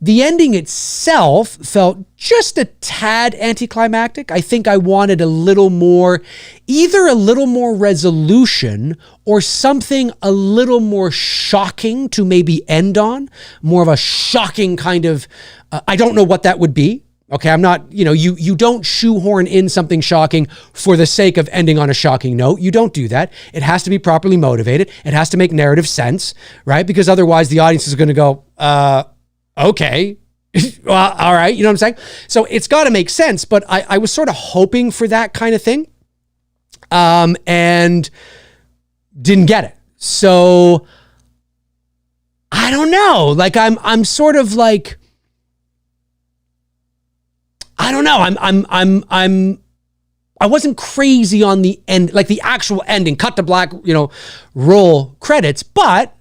Speaker 1: The ending itself felt just a tad anticlimactic. I think I wanted either a little more resolution or something a little more shocking to maybe end on, more of a shocking kind of, I don't know what that would be. Okay, I'm not, you don't shoehorn in something shocking for the sake of ending on a shocking note. You don't do that. It has to be properly motivated. It has to make narrative sense, right? Because otherwise the audience is going to go, okay, well, all right, you know what I'm saying? So it's got to make sense, but I was sort of hoping for that kind of thing and didn't get it. So I don't know. Like I'm sort of like, I don't know. I wasn't crazy on the end, like the actual ending, cut to black, roll credits, but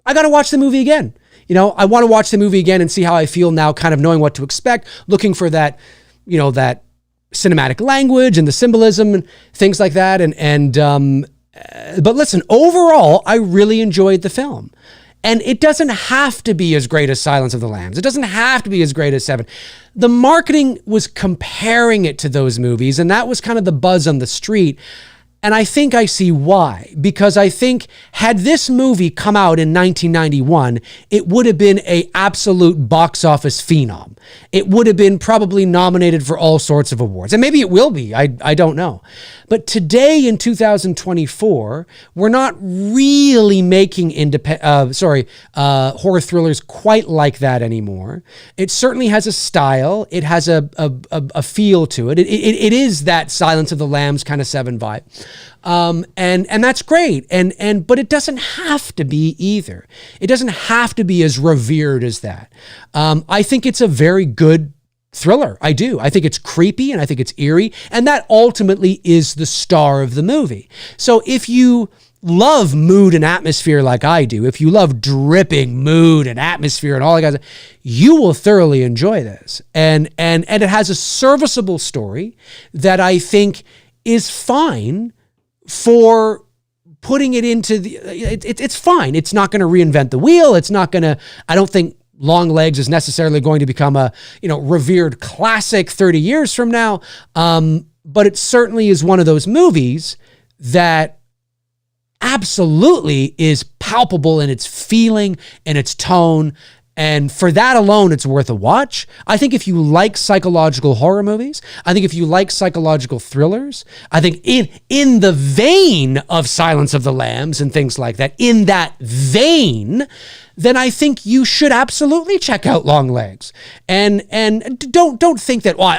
Speaker 1: I got to watch the movie again. I want to watch the movie again and see how I feel now, kind of knowing what to expect, looking for that, that cinematic language and the symbolism and things like that. But listen, overall, I really enjoyed the film. And it doesn't have to be as great as Silence of the Lambs. It doesn't have to be as great as Seven. The marketing was comparing it to those movies, and that was kind of the buzz on the street. And I think I see why. Because I think had this movie come out in 1991, it would have been an absolute box office phenom. It would have been probably nominated for all sorts of awards. And maybe it will be. I don't know. But today in 2024, we're not really making horror thrillers quite like that anymore. It certainly has a style. It has a feel to it. It is that Silence of the Lambs kind of Seven vibe. And that's great. But it doesn't have to be either. It doesn't have to be as revered as that. I think it's a very good thriller. I do. I think it's creepy and I think it's eerie. And that ultimately is the star of the movie. So if you love mood and atmosphere like I do, if you love dripping mood and atmosphere and all that kind of stuff, you will thoroughly enjoy this. And it has a serviceable story that I think is fine for putting it into it's fine. It's not going to reinvent the wheel. It's not going to, I don't think Longlegs is necessarily going to become a, revered classic 30 years from now. But it certainly is one of those movies that absolutely is palpable in its feeling and its tone. And for that alone, it's worth a watch. I think if you like psychological horror movies, I think if you like psychological thrillers, I think in the vein of Silence of the Lambs and things like that, in that vein, then I think you should absolutely check out Longlegs. And don't think that, well,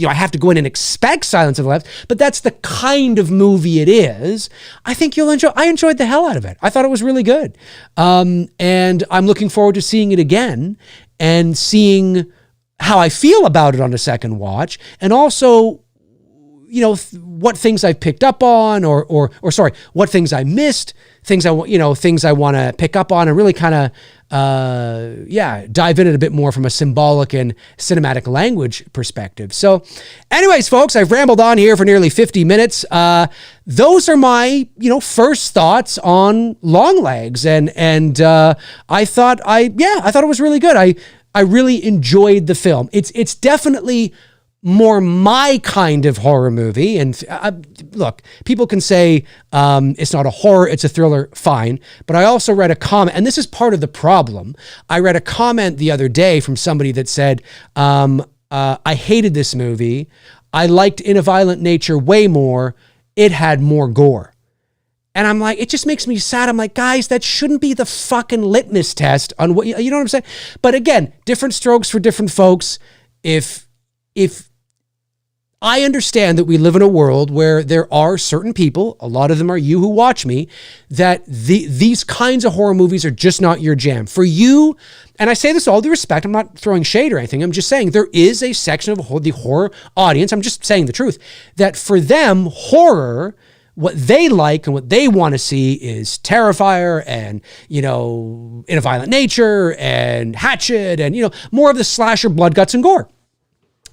Speaker 1: I have to go in and expect Silence of the Lambs, but that's the kind of movie it is. I think you'll enjoy. I enjoyed the hell out of it. I thought it was really good. And I'm looking forward to seeing it again and seeing how I feel about it on a second watch. And also, what things I've picked up on or sorry, what things I missed, things I want to pick up on and really kind of, dive in it a bit more from a symbolic and cinematic language perspective. So anyways, folks, I've rambled on here for nearly 50 minutes. Those are my, first thoughts on Longlegs. And I thought it was really good. I really enjoyed the film. It's definitely more my kind of horror movie. And look, people can say it's not a horror, it's a thriller, fine. But I also read a comment, and this is part of the problem. I read a comment the other day from somebody that said, I hated this movie. I liked In a Violent Nature way more. It had more gore. And I'm like, it just makes me sad. I'm like, guys, that shouldn't be the fucking litmus test on what, you know what I'm saying? But again, different strokes for different folks. If I understand that we live in a world where there are certain people, a lot of them are you who watch me, that these kinds of horror movies are just not your jam. For you, and I say this with all due respect, I'm not throwing shade or anything, I'm just saying there is a section of the horror audience, I'm just saying the truth, that for them, horror, what they like and what they want to see is Terrifier and, In a Violent Nature and Hatchet and, more of the slasher blood, guts, and gore.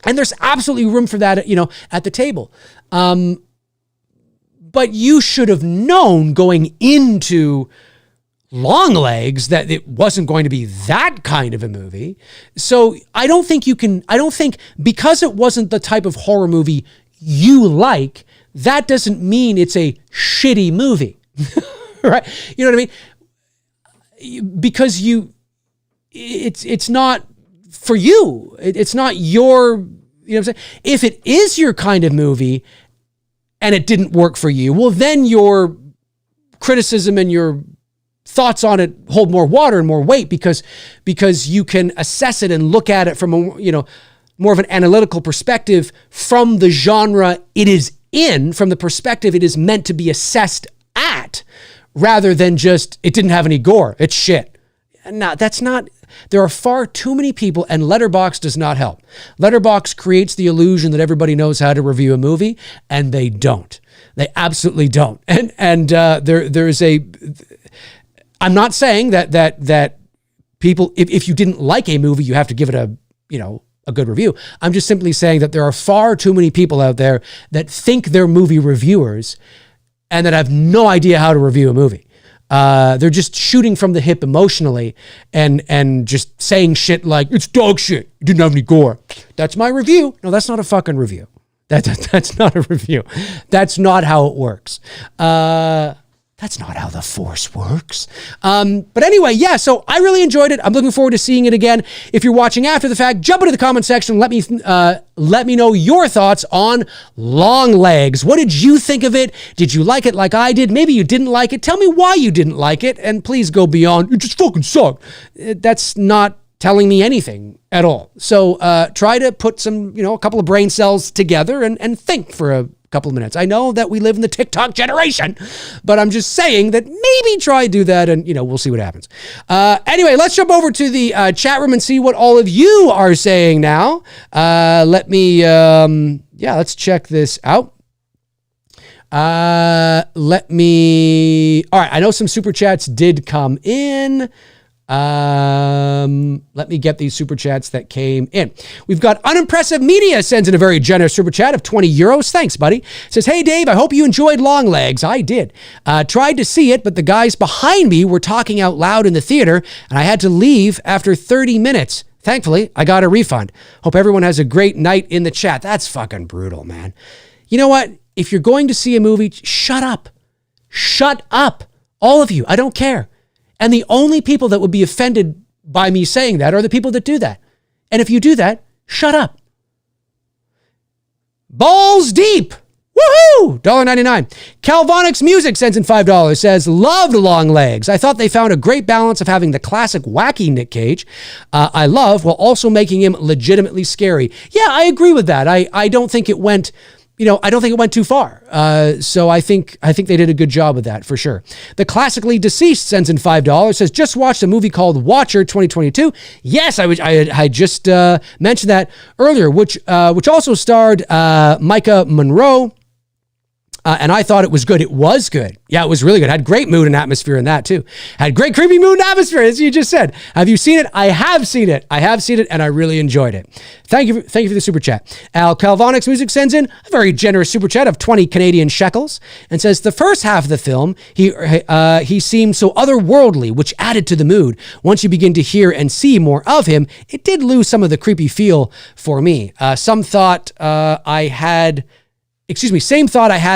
Speaker 1: And there's absolutely room for that, at the table. But you should have known going into Longlegs that it wasn't going to be that kind of a movie. So I don't think because it wasn't the type of horror movie you like, that doesn't mean it's a shitty movie, right? You know what I mean? Because it's not for you. It's not your, you know what I'm saying? If it is your kind of movie and it didn't work for you, well, then your criticism and your thoughts on it hold more water and more weight because you can assess it and look at it from a, more of an analytical perspective from the genre it is in, from the perspective it is meant to be assessed at, rather than just, it didn't have any gore, it's shit. No, that's not, there are far too many people, and Letterboxd does not help. Letterboxd creates the illusion that everybody knows how to review a movie, and they don't. They absolutely don't. And there's a, I'm not saying that people, if you didn't like a movie, you have to give it a good review. I'm just simply saying that there are far too many people out there that think they're movie reviewers and that have no idea how to review a movie. They're just shooting from the hip emotionally and just saying shit like, it's dog shit, it didn't have any gore. That's my review. No, that's not a fucking review. That's not a review. That's not how it works. That's not how the Force works. But anyway, yeah, so I really enjoyed it. I'm looking forward to seeing it again. If you're watching after the fact, jump into the comment section. Let me know your thoughts on Longlegs. What did you think of it? Did you like it like I did? Maybe you didn't like it. Tell me why you didn't like it. And please go beyond, it just fucking sucked. That's not telling me anything at all. So try to put some, a couple of brain cells together and think for a couple of minutes. I know that we live in the TikTok generation, but I'm just saying that maybe try to do that and, we'll see what happens. Anyway, let's jump over to the chat room and see what all of you are saying now. Let's check this out. All right, I know some super chats did come in. Let me get these super chats that came in. We've got Unimpressive Media sends in a very generous super chat of 20 euros. Thanks, buddy. Says, hey, Dave, I hope you enjoyed Longlegs. I did. Tried to see it, but the guys behind me were talking out loud in the theater, and I had to leave after 30 minutes. Thankfully, I got a refund. Hope everyone has a great night in the chat. That's fucking brutal, man. You know what? If you're going to see a movie, shut up. Shut up. All of you. I don't care. And the only people that would be offended by me saying that are the people that do that. And if you do that, shut up. Balls deep. Woohoo! $1.99. Calvonics Music sends in $5. Says, loved Longlegs. I thought they found a great balance of having the classic wacky Nick Cage I love while also making him legitimately scary. Yeah, I agree with that. I don't think it went... I don't think it went too far. So I think they did a good job with that for sure. The Classically Deceased sends in $5. Says, just watched a movie called Watcher 2022. Yes, I just mentioned that earlier, which also starred Micah Monroe. And I thought it was good. It was good. Yeah, it was really good. Had great mood and atmosphere in that too. Had great creepy mood and atmosphere, as you just said. Have you seen it? I have seen it. I have seen it, and I really enjoyed it. Thank you for the super chat. Al Calvonics Music sends in a very generous super chat of 20 Canadian shekels and says, the first half of the film, he seemed so otherworldly, which added to the mood. Once you begin to hear and see more of him, it did lose some of the creepy feel for me. Same thought I had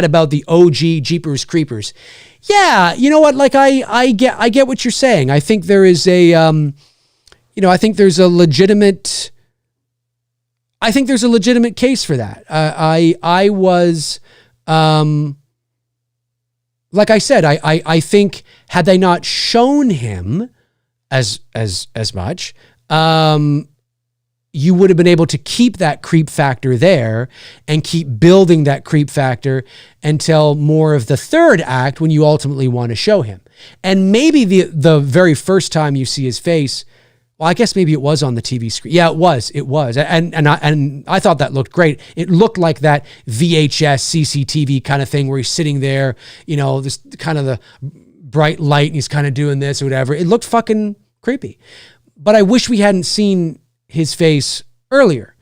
Speaker 1: about the OG Jeepers Creepers. Yeah, you know what? Like I get what you're saying. I think there is a, I think there's a legitimate case for that. I was, like I said, I think had they not shown him as much, you would have been able to keep that creep factor there and keep building that creep factor until more of the third act when you ultimately want to show him. And maybe the very first time you see his face, well, I guess maybe it was on the TV screen. Yeah, it was. And I thought that looked great. It looked like that VHS CCTV kind of thing where he's sitting there, this kind of the bright light and he's kind of doing this or whatever. It looked fucking creepy. But I wish we hadn't seen his face earlier.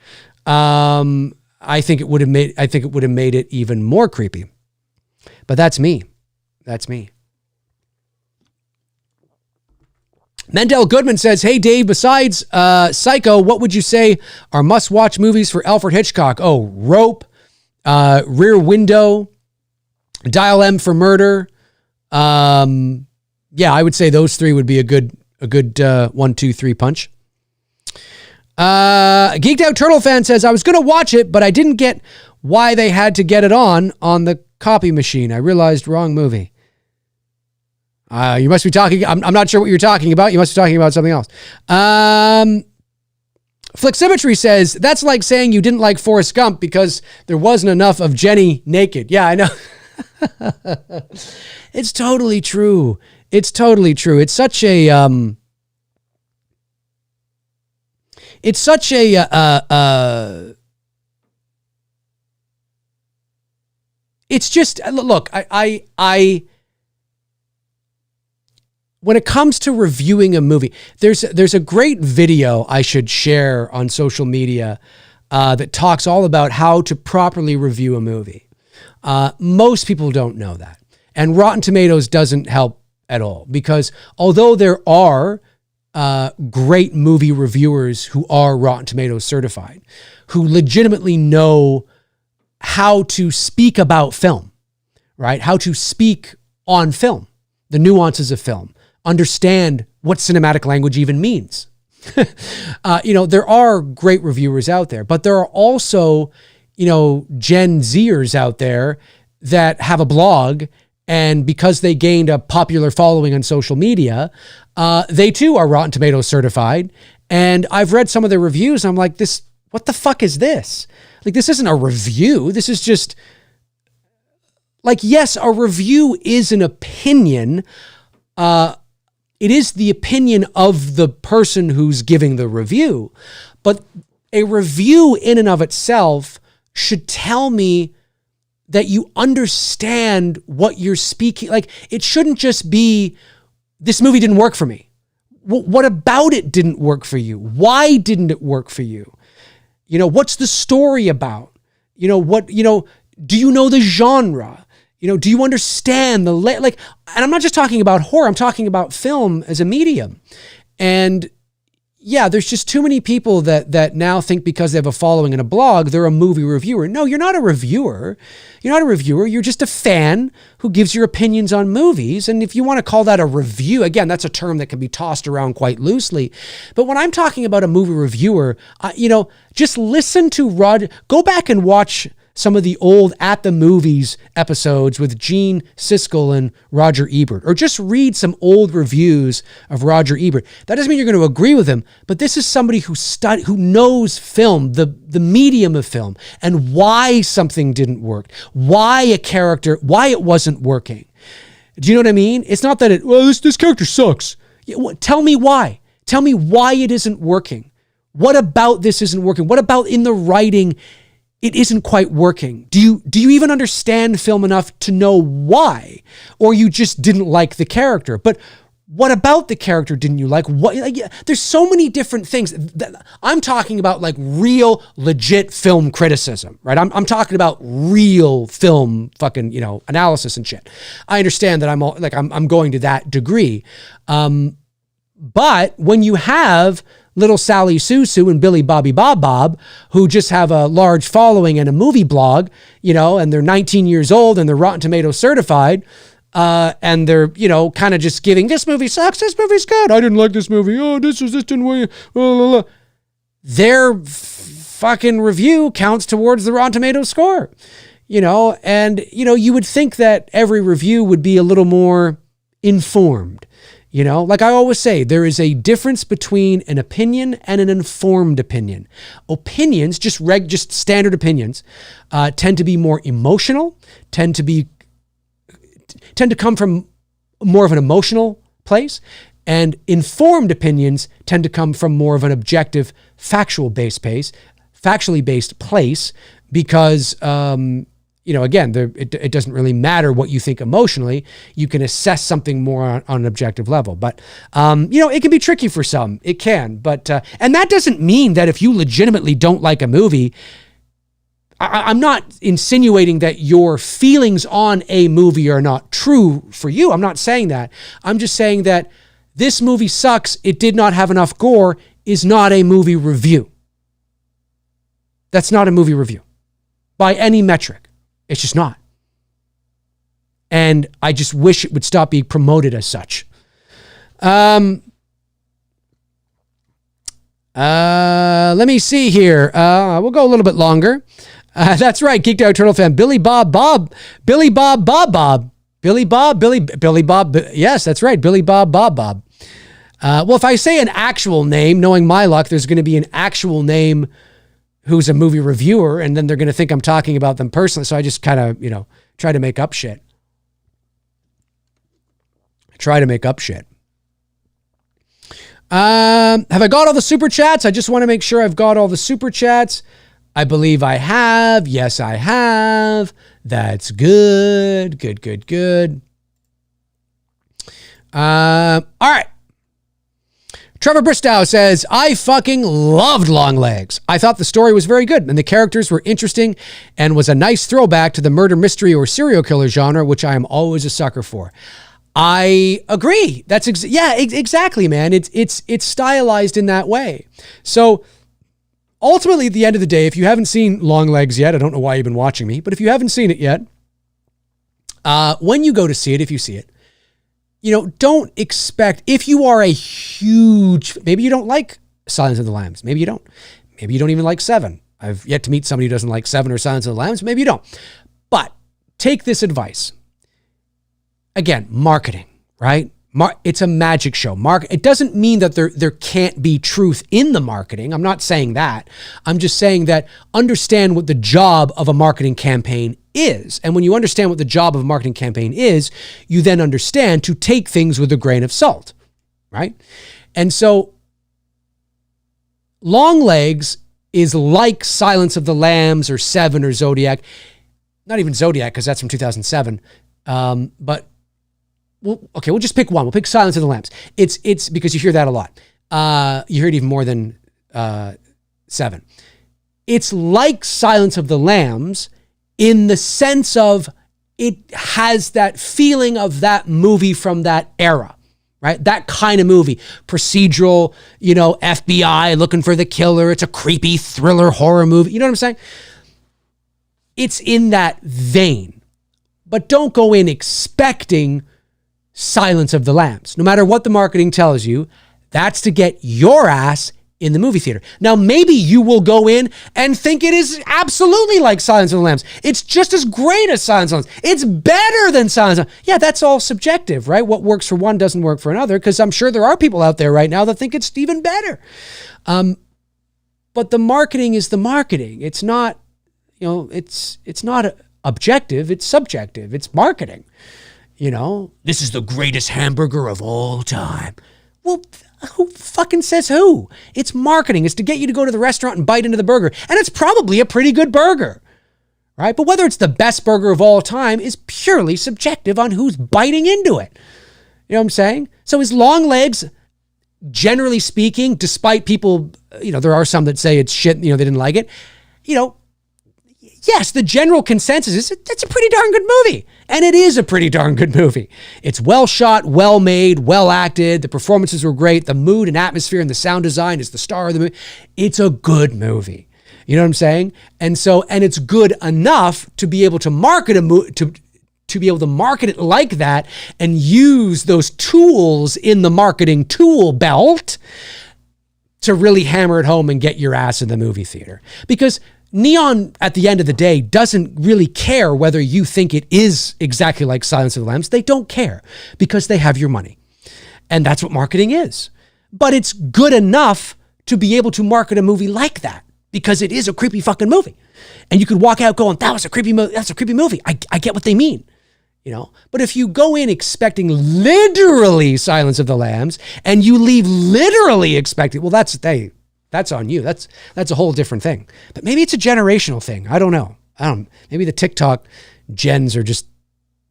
Speaker 1: I think it would have made it even more creepy. But that's me. Mendel Goodman says, hey Dave, besides Psycho, what would you say are must-watch movies for Alfred Hitchcock? Oh, Rope, Rear Window, Dial M for Murder. Yeah, I would say those three would be a good 1, 2, 3 punch. Geeked Out Turtle Fan says, I was going to watch it, but I didn't get why they had to get it on the copy machine. I realized wrong movie. You must be talking, I'm not sure what you're talking about. You must be talking about something else. Fliximetry says, that's like saying you didn't like Forrest Gump because there wasn't enough of Jenny naked. Yeah, I know. It's totally true. It's such a, it's just, look, I when it comes to reviewing a movie, there's a great video I should share on social media that talks all about how to properly review a movie. Most people don't know that. And Rotten Tomatoes doesn't help at all because although there are great movie reviewers who are Rotten Tomatoes certified, who legitimately know how to speak about film, right? How to speak on film, the nuances of film, understand what cinematic language even means. There are great reviewers out there, but there are also, Gen Zers out there that have a blog, and because they gained a popular following on social media, they too are Rotten Tomatoes certified. And I've read some of their reviews. And I'm like, what the fuck is this? Like, this isn't a review. This is just like, yes, a review is an opinion. It is the opinion of the person who's giving the review, but a review in and of itself should tell me that you understand what you're speaking. Like, it shouldn't just be, this movie didn't work for me. What about it didn't work for you? Why didn't it work for you? What's the story about? Do you know the genre? Do you understand and I'm not just talking about horror, I'm talking about film as a medium. And yeah, there's just too many people that now think because they have a following in a blog, they're a movie reviewer. No, you're not a reviewer. You're not a reviewer. You're just a fan who gives your opinions on movies. And if you want to call that a review, again, that's a term that can be tossed around quite loosely. But when I'm talking about a movie reviewer, just listen to go back and watch some of the old At the Movies episodes with Gene Siskel and Roger Ebert, or just read some old reviews of Roger Ebert. That doesn't mean you're going to agree with him, but this is somebody who knows film, the medium of film, and why something didn't work, why it wasn't working. Do you know what I mean? It's not that this character sucks. Tell me why. Tell me why it isn't working. What about this isn't working? What about in the writing it isn't quite working? Do you even understand film enough to know why? Or you just didn't like the character? But what about the character didn't you like? There's so many different things. I'm talking about like real, legit film criticism, right? I'm talking about real film fucking, analysis and shit. I understand that I'm going to that degree. But when you have little Sally Sue and Billy Bobby Bob, who just have a large following and a movie blog, and they're 19 years old and they're Rotten Tomatoes certified, and they're, kind of just giving, this movie sucks, this movie's good, I didn't like this movie, this didn't work, blah, blah, blah. Their fucking review counts towards the Rotten Tomatoes score, and, you would think that every review would be a little more informed. Like I always say, there is a difference between an opinion and an informed opinion. Opinions, just standard opinions, tend to be more emotional, tend to come from more of an emotional place, and informed opinions tend to come from more of an objective, factually based place, because again, it doesn't really matter what you think emotionally. You can assess something more on an objective level. But, it can be tricky for some. It can. But, and that doesn't mean that if you legitimately don't like a movie, I'm not insinuating that your feelings on a movie are not true for you. I'm not saying that. I'm just saying that this movie sucks, it did not have enough gore, is not a movie review. That's not a movie review by any metric. It's just not. And I just wish it would stop being promoted as such. Let me see here. We'll go a little bit longer. That's right, Geeked Out Turtle fan. Billy Bob. Yes, that's right, Billy Bob. Well, if I say an actual name, knowing my luck, there's going to be an actual name who's a movie reviewer, and then they're going to think I'm talking about them personally. So I just kind of, try to make up shit. Have I got all the super chats? I just want to make sure I've got all the super chats. I believe I have. Yes, I have. That's good. Good. All right. Trevor Bristow says, I fucking loved Longlegs. I thought the story was very good and the characters were interesting and was a nice throwback to the murder mystery or serial killer genre, which I am always a sucker for. I agree. That's exactly, man. It's stylized in that way. So ultimately, at the end of the day, if you haven't seen Longlegs yet, I don't know why you've been watching me, but if you haven't seen it yet, when you go to see it, if you see it, don't expect, if you are a huge, maybe you don't like Silence of the Lambs. Maybe you don't. Maybe you don't even like Seven. I've yet to meet somebody who doesn't like Seven or Silence of the Lambs. Maybe you don't. But take this advice. Again, marketing, right? It's a magic show. It doesn't mean that there can't be truth in the marketing. I'm not saying that. I'm just saying that understand what the job of a marketing campaign is. And when you understand what the job of a marketing campaign is, you then understand to take things with a grain of salt, right? And so Longlegs is like Silence of the Lambs or Seven or Zodiac. Not even Zodiac, because that's from 2007. But well, okay, we'll just pick one. We'll pick Silence of the Lambs. It's because you hear that a lot. You hear it even more than 7. It's like Silence of the Lambs in the sense of it has that feeling of that movie from that era, right? That kind of movie. Procedural, FBI looking for the killer. It's a creepy thriller horror movie. You know what I'm saying? It's in that vein. But don't go in expecting Silence of the Lambs. No matter what the marketing tells you, that's to get your ass in the movie theater. Now, maybe you will go in and think it is absolutely like Silence of the Lambs. It's just as great as Silence of the Lambs. It's better than Silence of the Lambs. Yeah, that's all subjective, right? What works for one doesn't work for another, because I'm sure there are people out there right now that think it's even better. But the marketing is the marketing. It's not, it's not objective. It's subjective. It's marketing. This is the greatest hamburger of all time. Well, who fucking says who? It's marketing. It's to get you to go to the restaurant and bite into the burger. And it's probably a pretty good burger, right? But whether it's the best burger of all time is purely subjective on who's biting into it. You know what I'm saying? So is Longlegs, generally speaking, despite people, there are some that say it's shit, they didn't like it, yes, the general consensus is that's a pretty darn good movie. And it is a pretty darn good movie. It's well shot, well made, well acted. The performances were great. The mood and atmosphere and the sound design is the star of the movie. It's a good movie. You know what I'm saying? And it's good enough to be able to market a movie, to be able to market it like that and use those tools in the marketing tool belt to really hammer it home and get your ass in the movie theater. Because Neon, at the end of the day, doesn't really care whether you think it is exactly like Silence of the Lambs. They don't care because they have your money. And that's what marketing is. But it's good enough to be able to market a movie like that because it is a creepy fucking movie. And you could walk out going, that was a creepy movie. That's a creepy movie. I get what they mean. But if you go in expecting literally Silence of the Lambs and you leave literally expecting, well, that's on you. That's a whole different thing. But maybe it's a generational thing. I don't know. Maybe the TikTok gens are just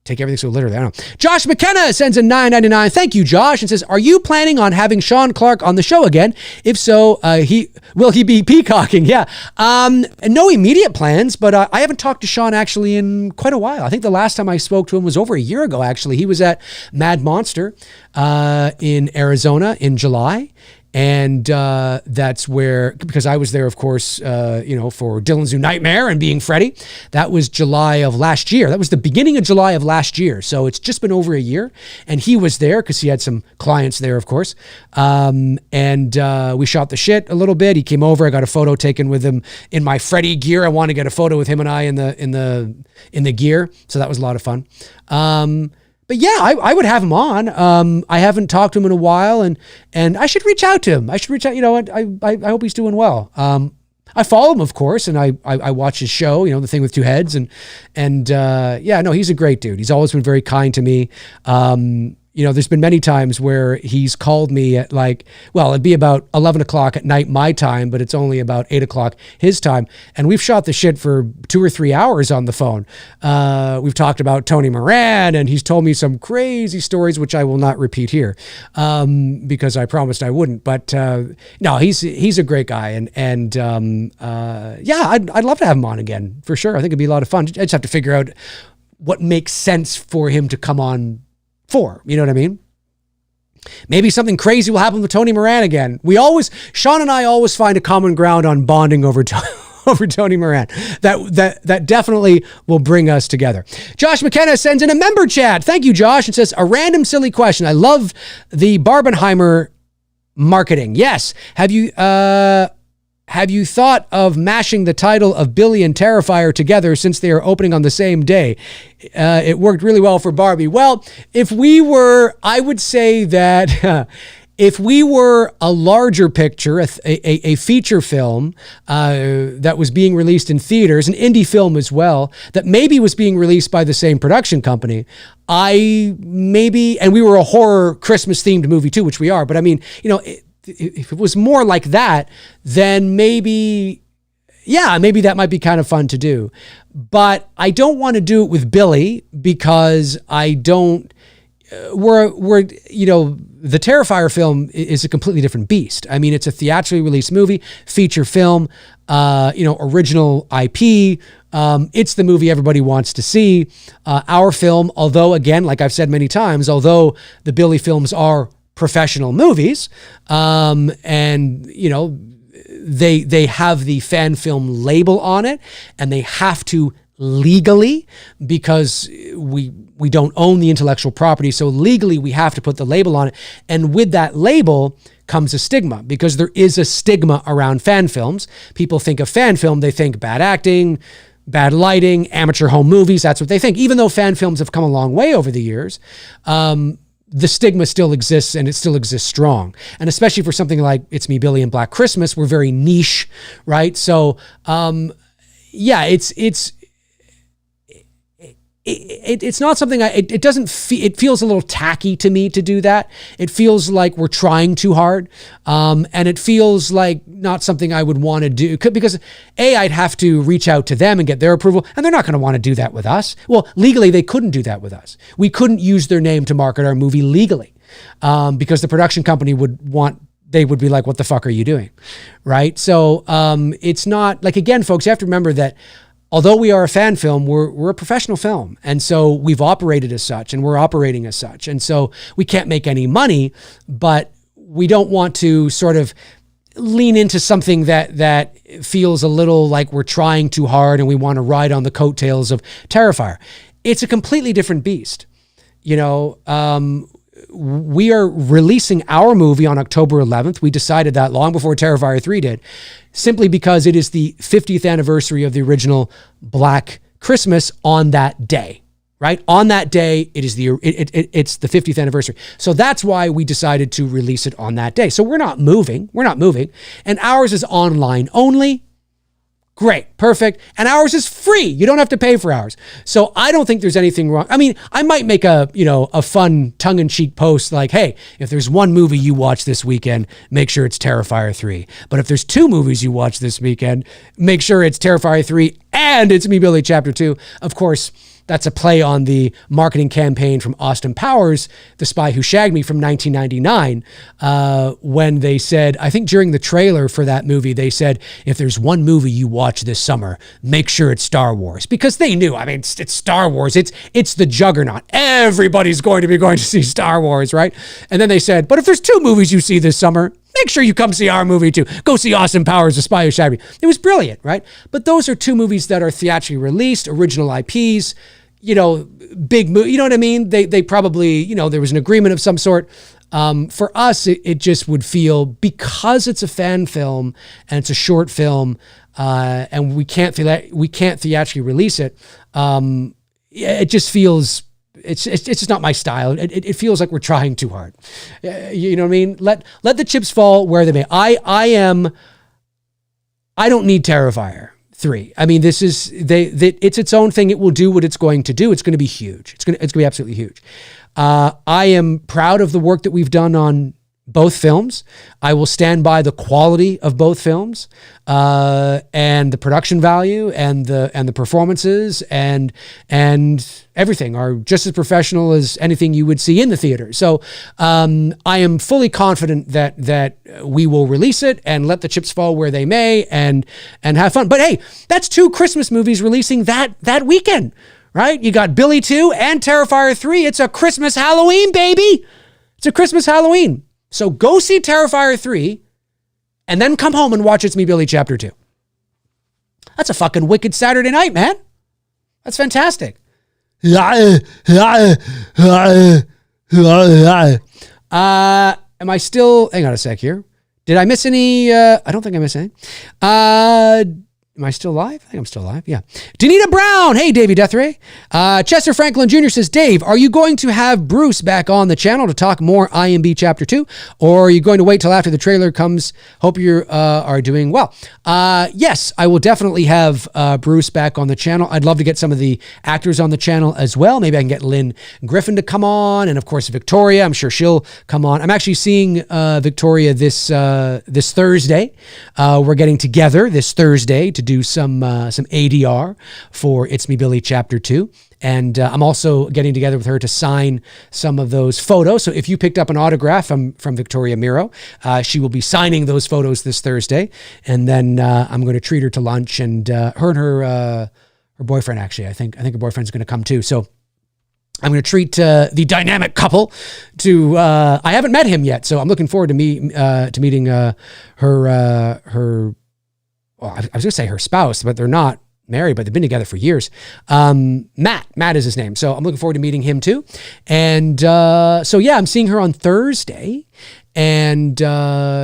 Speaker 1: take everything so literally. I don't know. Josh McKenna sends a $9.99. Thank you, Josh, and says, "Are you planning on having Sean Clark on the show again? If so, will he be peacocking?" Yeah. No immediate plans, but I haven't talked to Sean actually in quite a while. I think the last time I spoke to him was over a year ago. Actually, he was at Mad Monster in Arizona in July. And that's where, because I was there, of course, for Dylan's New Nightmare and Being Freddy. That was July of last year. That was the beginning of July of last year. So it's just been over a year. And he was there because he had some clients there, of course. And we shot the shit a little bit. He came over. I got a photo taken with him in my Freddy gear. I wanted to get a photo with him and I in the gear. So that was a lot of fun. But yeah, I would have him on. I haven't talked to him in a while, and I should reach out to him. I should reach out. I hope he's doing well. I follow him, of course, and I watch his show. The Thing with Two Heads, and he's a great dude. He's always been very kind to me. There's been many times where he's called me at it'd be about 11 o'clock at night my time, but it's only about 8 o'clock his time. And we've shot the shit for 2 or 3 hours on the phone. We've talked about Tony Moran, and he's told me some crazy stories, which I will not repeat here because I promised I wouldn't. But no, he's a great guy. And I'd love to have him on again, for sure. I think it'd be a lot of fun. I just have to figure out what makes sense for him to come on for, you know what I mean? Maybe something crazy will happen with Tony Moran again. Sean and I always find a common ground on bonding over Tony Moran. That definitely will bring us together. Josh McKenna sends in a member chat. Thank you, Josh. It says, a random silly question. I love the Barbenheimer marketing. Yes. Have you thought of mashing the title of Billy and Terrifier together since they are opening on the same day? It worked really well for Barbie. Well, I would say that if we were a larger picture, a feature film that was being released in theaters, an indie film as well, that maybe was being released by the same production company, and we were a horror Christmas themed movie too, which we are. But I mean, if it was more like that, then maybe that might be kind of fun to do. But I don't want to do it with Billy because I don't we're the Terrifier film is a completely different beast. I mean, it's a theatrically released movie, feature film, original IP. It's the movie everybody wants to see. Our film, although again, like I've said many times, although the Billy films are professional movies, and they have the fan film label on it, and they have to legally, because we don't own the intellectual property. So legally we have to put the label on it. And with that label comes a stigma, because there is a stigma around fan films. People think of fan film, they think bad acting, bad lighting, amateur home movies. That's what they think. Even though fan films have come a long way over the years, the stigma still exists, and it still exists strong. And especially for something like It's Me, Billy, and Black Christmas, we're very niche, right? So, it's not something it doesn't feel, it feels a little tacky to me to do that. It feels like we're trying too hard. And it feels like not something I would want to do, because I'd have to reach out to them and get their approval, and they're not going to want to do that with us. Well, legally, they couldn't do that with us. We couldn't use their name to market our movie legally, because the production company they would be like, what the fuck are you doing? Right? So, it's not like, again, folks, you have to remember that although we are a fan film, we're a professional film. And so we've operated as such, and we're operating as such. And so we can't make any money, but we don't want to sort of lean into something that feels a little like we're trying too hard and we want to ride on the coattails of Terrifier. It's a completely different beast. We are releasing our movie on October 11th. We decided that long before Terrifier 3 did, simply because it is the 50th anniversary of the original Black Christmas on that day, right? On that day, it's the 50th anniversary. So that's why we decided to release it on that day. So we're not moving. And ours is online only. Great, perfect. And ours is free. You don't have to pay for ours. So I don't think there's anything wrong. I mean, I might make a fun tongue-in-cheek post like, hey, if there's one movie you watch this weekend, make sure it's Terrifier 3. But if there's two movies you watch this weekend, make sure it's Terrifier 3 and It's Me, Billy, Chapter 2. Of course, that's a play on the marketing campaign from Austin Powers, The Spy Who Shagged Me from 1999, when they said, I think during the trailer for that movie, they said, if there's one movie you watch this summer, make sure it's Star Wars. Because they knew, I mean, it's Star Wars. It's the juggernaut. Everybody's going to see Star Wars, right? And then they said, but if there's two movies you see this summer, make sure you come see our movie too. Go see Austin Powers, The Spy Who Shagged Me. It was brilliant, right? But those are two movies that are theatrically released, original IPs, big movie, you know what I mean? They probably, there was an agreement of some sort. For us, it just would feel, because it's a fan film and it's a short film, and we can't theatrically release it. It just feels, it's just not my style. It feels like we're trying too hard. You know what I mean? Let the chips fall where they may. I don't need Terrifier 3. I mean, it's its own thing. It will do what it's going to do. It's going to be huge. It's going to be absolutely huge. I am proud of the work that we've done on both films. I will stand by the quality of both films, and the production value and the performances and everything are just as professional as anything you would see in the theater. So I am fully confident that we will release it and let the chips fall where they may and have fun. But hey, that's two Christmas movies releasing that weekend, right? You got Billy 2 and Terrifier 3. It's a Christmas Halloween, baby. It's a Christmas Halloween. So go see Terrifier 3 and then come home and watch It's Me, Billy, Chapter 2. That's a fucking wicked Saturday night, man. That's fantastic. Am I still... Hang on a sec here. Did I miss any... I don't think I missed anything. Am I still live? I think I'm still live. Yeah. Danita Brown. Hey, Davey Deathray. Chester Franklin Jr. says, Dave, are you going to have Bruce back on the channel to talk more IMB Chapter 2? Or are you going to wait till after the trailer comes? Hope you are doing well. Yes, I will definitely have Bruce back on the channel. I'd love to get some of the actors on the channel as well. Maybe I can get Lynn Griffin to come on. And of course, Victoria. I'm sure she'll come on. I'm actually seeing Victoria this Thursday. We're getting together this Thursday to do some ADR for It's Me Billy Chapter 2. And I'm also getting together with her to sign some of those photos. So if you picked up an autograph from Victoria Miro, she will be signing those photos this Thursday. And then I'm going to treat her to lunch, and her boyfriend, actually. I think her boyfriend's going to come too. So I'm going to treat the dynamic couple to. I haven't met him yet, so I'm looking forward to meeting her. Well, I was going to say her spouse, but they're not married, but they've been together for years. Matt is his name, so I'm looking forward to meeting him too. And so yeah, I'm seeing her on Thursday, and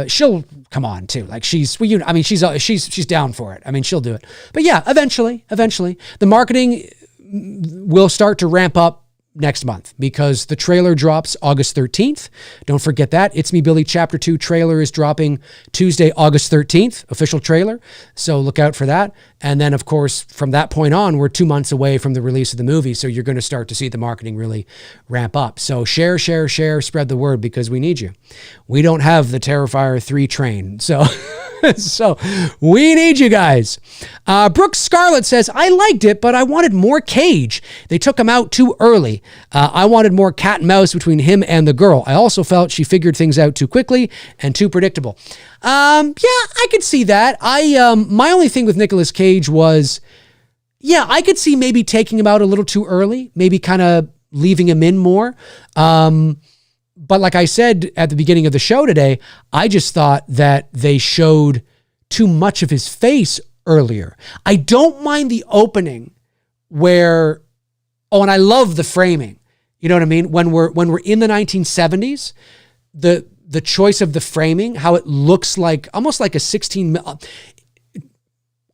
Speaker 1: she'll come on too. Like she's down for it. I mean, she'll do it. But yeah, eventually, the marketing will start to ramp up next month, because the trailer drops August 13th. Don't forget that. It's Me Billy Chapter 2 trailer is dropping Tuesday, August 13th, official trailer. So look out for that. And then, of course, from that point on, we're 2 months away from the release of the movie. So you're going to start to see the marketing really ramp up. So share, spread the word, because we need you. We don't have the Terrifier 3 train. So so we need you guys. Brooke Scarlett says, I liked it, but I wanted more Cage. They took him out too early. I wanted more cat and mouse between him and the girl. I also felt she figured things out too quickly and too predictable. Yeah, I could see that. My only thing with Nicolas Cage was, yeah, I could see maybe taking him out a little too early, maybe kind of leaving him in more. But like I said at the beginning of the show today, I just thought that they showed too much of his face earlier. I don't mind the opening where, and I love the framing. You know what I mean? When we're in the 1970s, the choice of the framing, how it looks like almost like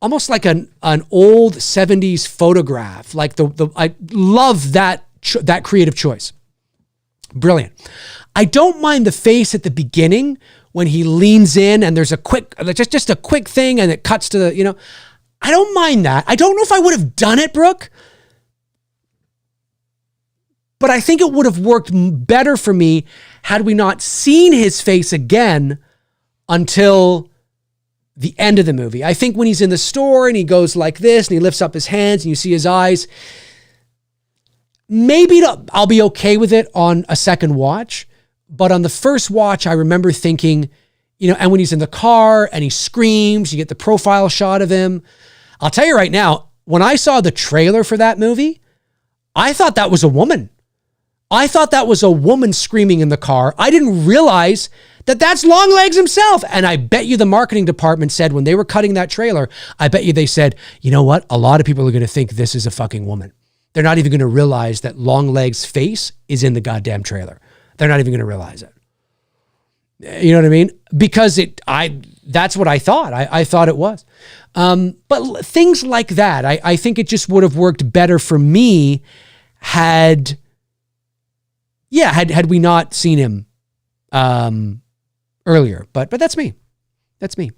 Speaker 1: almost like an old 70s photograph. Like I love that creative choice. Brilliant. I don't mind the face at the beginning when he leans in and there's a quick, just a quick thing and it cuts to the, I don't mind that. I don't know if I would have done it, Brooke, but I think it would have worked better for me had we not seen his face again until the end of the movie. I think when he's in the store and he goes like this and he lifts up his hands and you see his eyes, maybe I'll be okay with it on a second watch. But on the first watch, I remember thinking, and when he's in the car and he screams, you get the profile shot of him. I'll tell you right now, when I saw the trailer for that movie, I thought that was a woman. I thought that was a woman screaming in the car. I didn't realize that that's Longlegs himself. And I bet you the marketing department said when they were cutting that trailer, I bet you they said, you know what? A lot of people are going to think this is a fucking woman. They're not even going to realize that Longlegs' face is in the goddamn trailer. They're not even going to realize it. You know what I mean? Because that's what I thought. I thought it was. But things like that, I think it just would have worked better for me had we not seen him earlier. But that's me. That's me.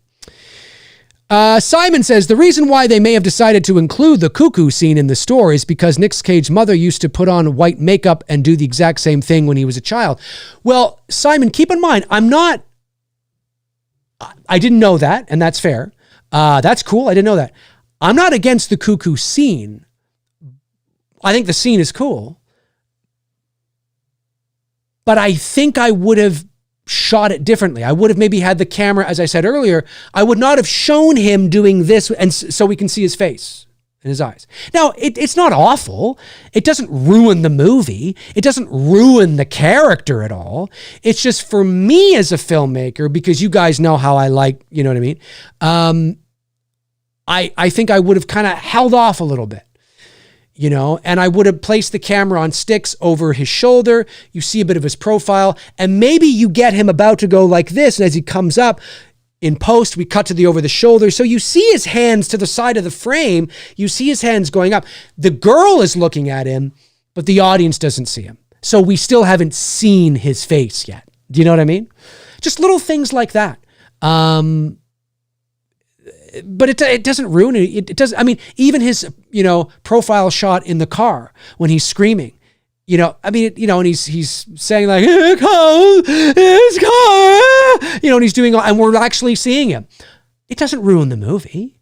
Speaker 1: Simon says, the reason why they may have decided to include the cuckoo scene in the store is because Nick Cage's mother used to put on white makeup and do the exact same thing when he was a child. Well, Simon, keep in mind, I didn't know that, and that's fair. That's cool. I didn't know that. I'm not against the cuckoo scene. I think the scene is cool. But I think I would have shot it differently. I would have maybe had the camera, as I said earlier, I would not have shown him doing this and so we can see his face and his eyes. Now, it's not awful. It doesn't ruin the movie. It doesn't ruin the character at all. It's just for me as a filmmaker, because you guys know how I like, you know what I mean? I think I would have kind of held off a little bit. And I would have placed the camera on sticks over his shoulder. You see a bit of his profile, and maybe you get him about to go like this. And as he comes up in post, we cut to the over the shoulder. So you see his hands to the side of the frame. You see his hands going up. The girl is looking at him, but the audience doesn't see him. So we still haven't seen his face yet. Do you know what I mean? Just little things like that. But it doesn't ruin it. It doesn't. I mean, even his profile shot in the car when he's screaming, and he's saying like, it's car, and he's doing all, and we're actually seeing him. It doesn't ruin the movie.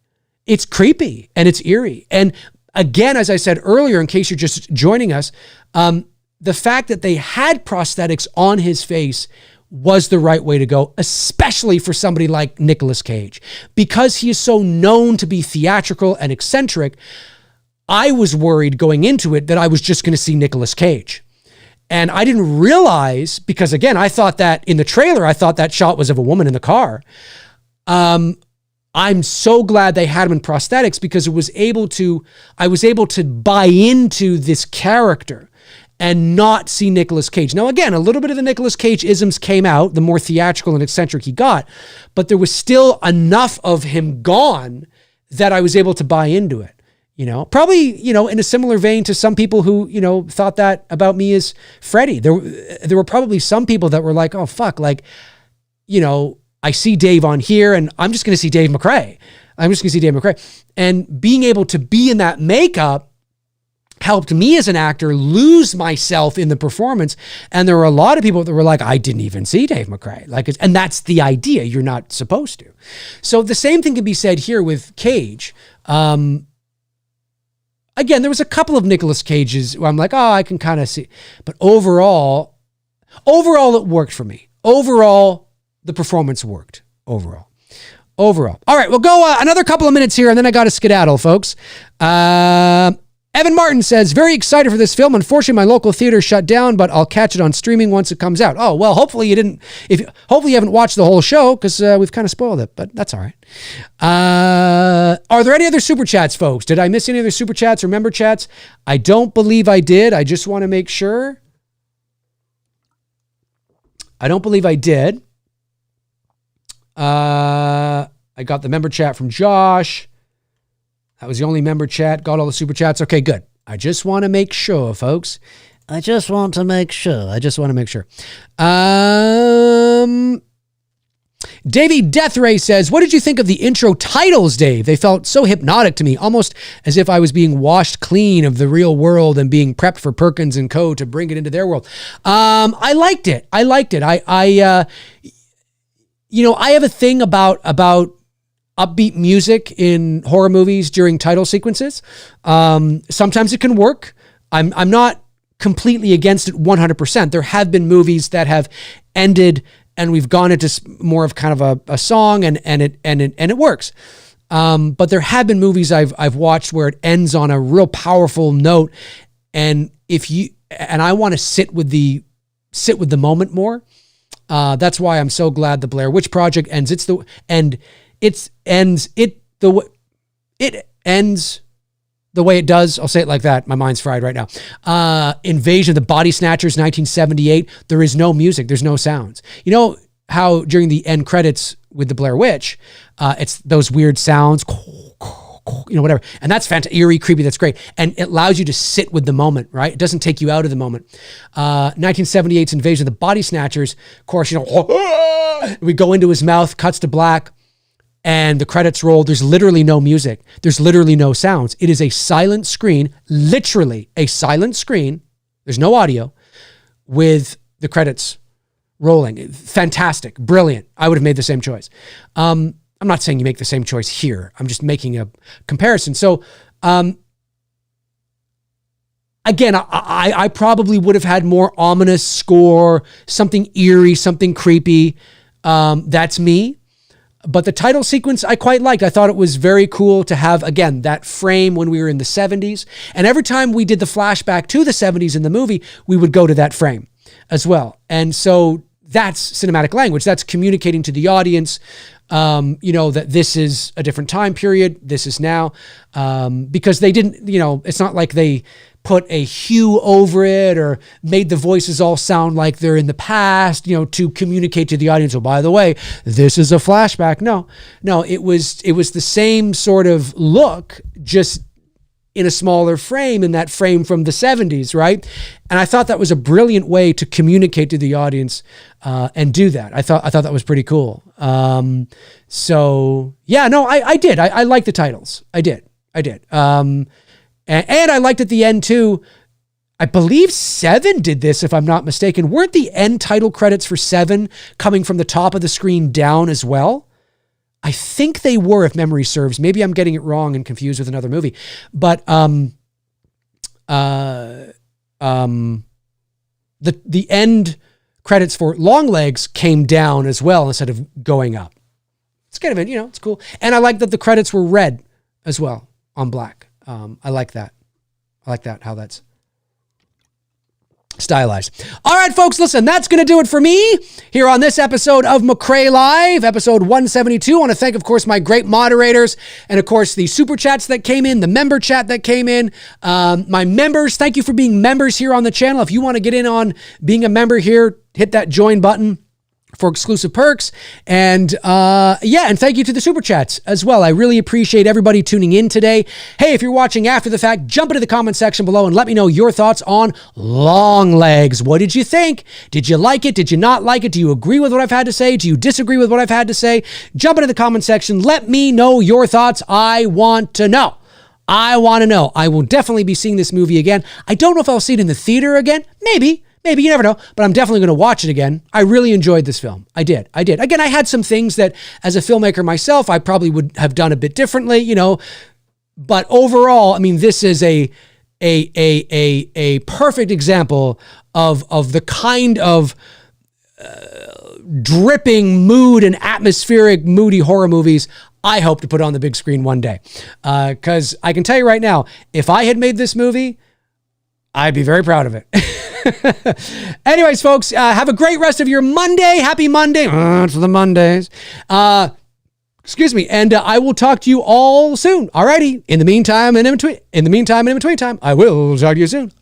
Speaker 1: it's creepy and it's eerie. And again, as I said earlier, in case you're just joining us, the fact that they had prosthetics on his face was the right way to go, especially for somebody like Nicolas Cage. Because he is so known to be theatrical and eccentric, I was worried going into it that I was just going to see Nicolas Cage. And I didn't realize, because again, I thought that in the trailer, I thought that shot was of a woman in the car. I'm so glad they had him in prosthetics, because I was able to buy into this character and not see Nicolas Cage. Now, again, a little bit of the Nicolas Cage isms came out, the more theatrical and eccentric he got, but there was still enough of him gone that I was able to buy into it. Probably, in a similar vein to some people who, thought that about me as Freddy. There were probably some people that were like, oh, fuck, like, I see Dave on here and I'm just going to see Dave McRae. And being able to be in that makeup helped me as an actor lose myself in the performance. And there were a lot of people that were like, I didn't even see Dave McRae. And that's the idea. You're not supposed to. So the same thing can be said here with Cage. Again, there was a couple of Nicolas Cages where I'm like, oh, I can kind of see. But overall, it worked for me. Overall, the performance worked. Overall. All right, we'll go another couple of minutes here, and then I got to skedaddle, folks. Evan Martin says, very excited for this film. Unfortunately, my local theater shut down, but I'll catch it on streaming once it comes out. Oh, well, hopefully you haven't watched the whole show, because we've kind of spoiled it, but that's all right. Are there any other super chats, folks? Did I miss any other super chats or member chats? I don't believe I did. I just want to make sure. I don't believe I did. I got the member chat from Josh. That was the only member chat. Got all the super chats. Okay, good. I just want to make sure, folks. I just want to make sure. Davey Deathray says, what did you think of the intro titles, Dave? They felt so hypnotic to me, almost as if I was being washed clean of the real world and being prepped for Perkins and Co. to bring it into their world. I liked it. I have a thing about upbeat music in horror movies during title sequences. Sometimes it can work. I'm not completely against it 100%. There have been movies that have ended and we've gone into more of kind of a song and it works. But there have been movies I've watched where it ends on a real powerful note, and I want to sit with the moment more. That's why I'm so glad the Blair Witch Project ends. It ends the way it does. I'll say it like that. My mind's fried right now. Invasion of the Body Snatchers, 1978. There is no music. There's no sounds. You know how during the end credits with the Blair Witch, it's those weird sounds, whatever. And that's fantastic, eerie, creepy. That's great. And it allows you to sit with the moment, right? It doesn't take you out of the moment. 1978's Invasion of the Body Snatchers. Of course, we go into his mouth, cuts to black. And the credits roll. There's literally no music. There's literally no sounds. It is a silent screen, literally a silent screen. There's no audio with the credits rolling. Fantastic. Brilliant. I would have made the same choice. I'm not saying you make the same choice here. I'm just making a comparison. So, again, I probably would have had more ominous score, something eerie, something creepy. That's me. But the title sequence I quite liked. I thought it was very cool to have, again, that frame when we were in the 70s. And every time we did the flashback to the 70s in the movie, we would go to that frame as well. And so that's cinematic language. That's communicating to the audience, that this is a different time period. This is now. Because they didn't, it's not like they put a hue over it or made the voices all sound like they're in the past, to communicate to the audience. Oh, by the way, this is a flashback. No, it was the same sort of look, just in a smaller frame, in that frame from the 70s, right? And I thought that was a brilliant way to communicate to the audience and do that. I thought that was pretty cool. I did. I liked the titles. I did. And I liked at the end too, I believe 7 did this, if I'm not mistaken. Weren't the end title credits for 7 coming from the top of the screen down as well? I think they were, if memory serves. Maybe I'm getting it wrong and confused with another movie. But the end credits for Longlegs came down as well instead of going up. It's kind of, it's cool. And I like that the credits were red as well on black. I like that. How that's stylized. All right, folks, listen, that's going to do it for me here on this episode of McRae Live, episode 172. I want to thank, of course, my great moderators and, of course, the super chats that came in, the member chat that came in, my members. Thank you for being members here on the channel. If you want to get in on being a member here, hit that join button for exclusive perks. And and thank you to the super chats as well. I really appreciate everybody tuning in today. Hey, if you're watching after the fact, jump into the comment section below and let me know your thoughts on Longlegs. What did you think? Did you like it? Did you not like it? Do you agree with what I've had to say? Do you disagree with what I've had to say? Jump into the comment section. Let me know your thoughts. I want to know. I will definitely be seeing this movie again. I don't know if I'll see it in the theater again. Maybe, you never know, but I'm definitely going to watch it again. I really enjoyed this film. I did. Again, I had some things that as a filmmaker myself, I probably would have done a bit differently, but overall, I mean, this is a perfect example of the kind of dripping mood and atmospheric, moody horror movies I hope to put on the big screen one day. Because I can tell you right now, if I had made this movie, I'd be very proud of it. Anyways, folks, have a great rest of your Monday. Happy Monday. For the Mondays. Excuse me. And I will talk to you all soon. Alrighty. In the meantime and in between time, I will talk to you soon.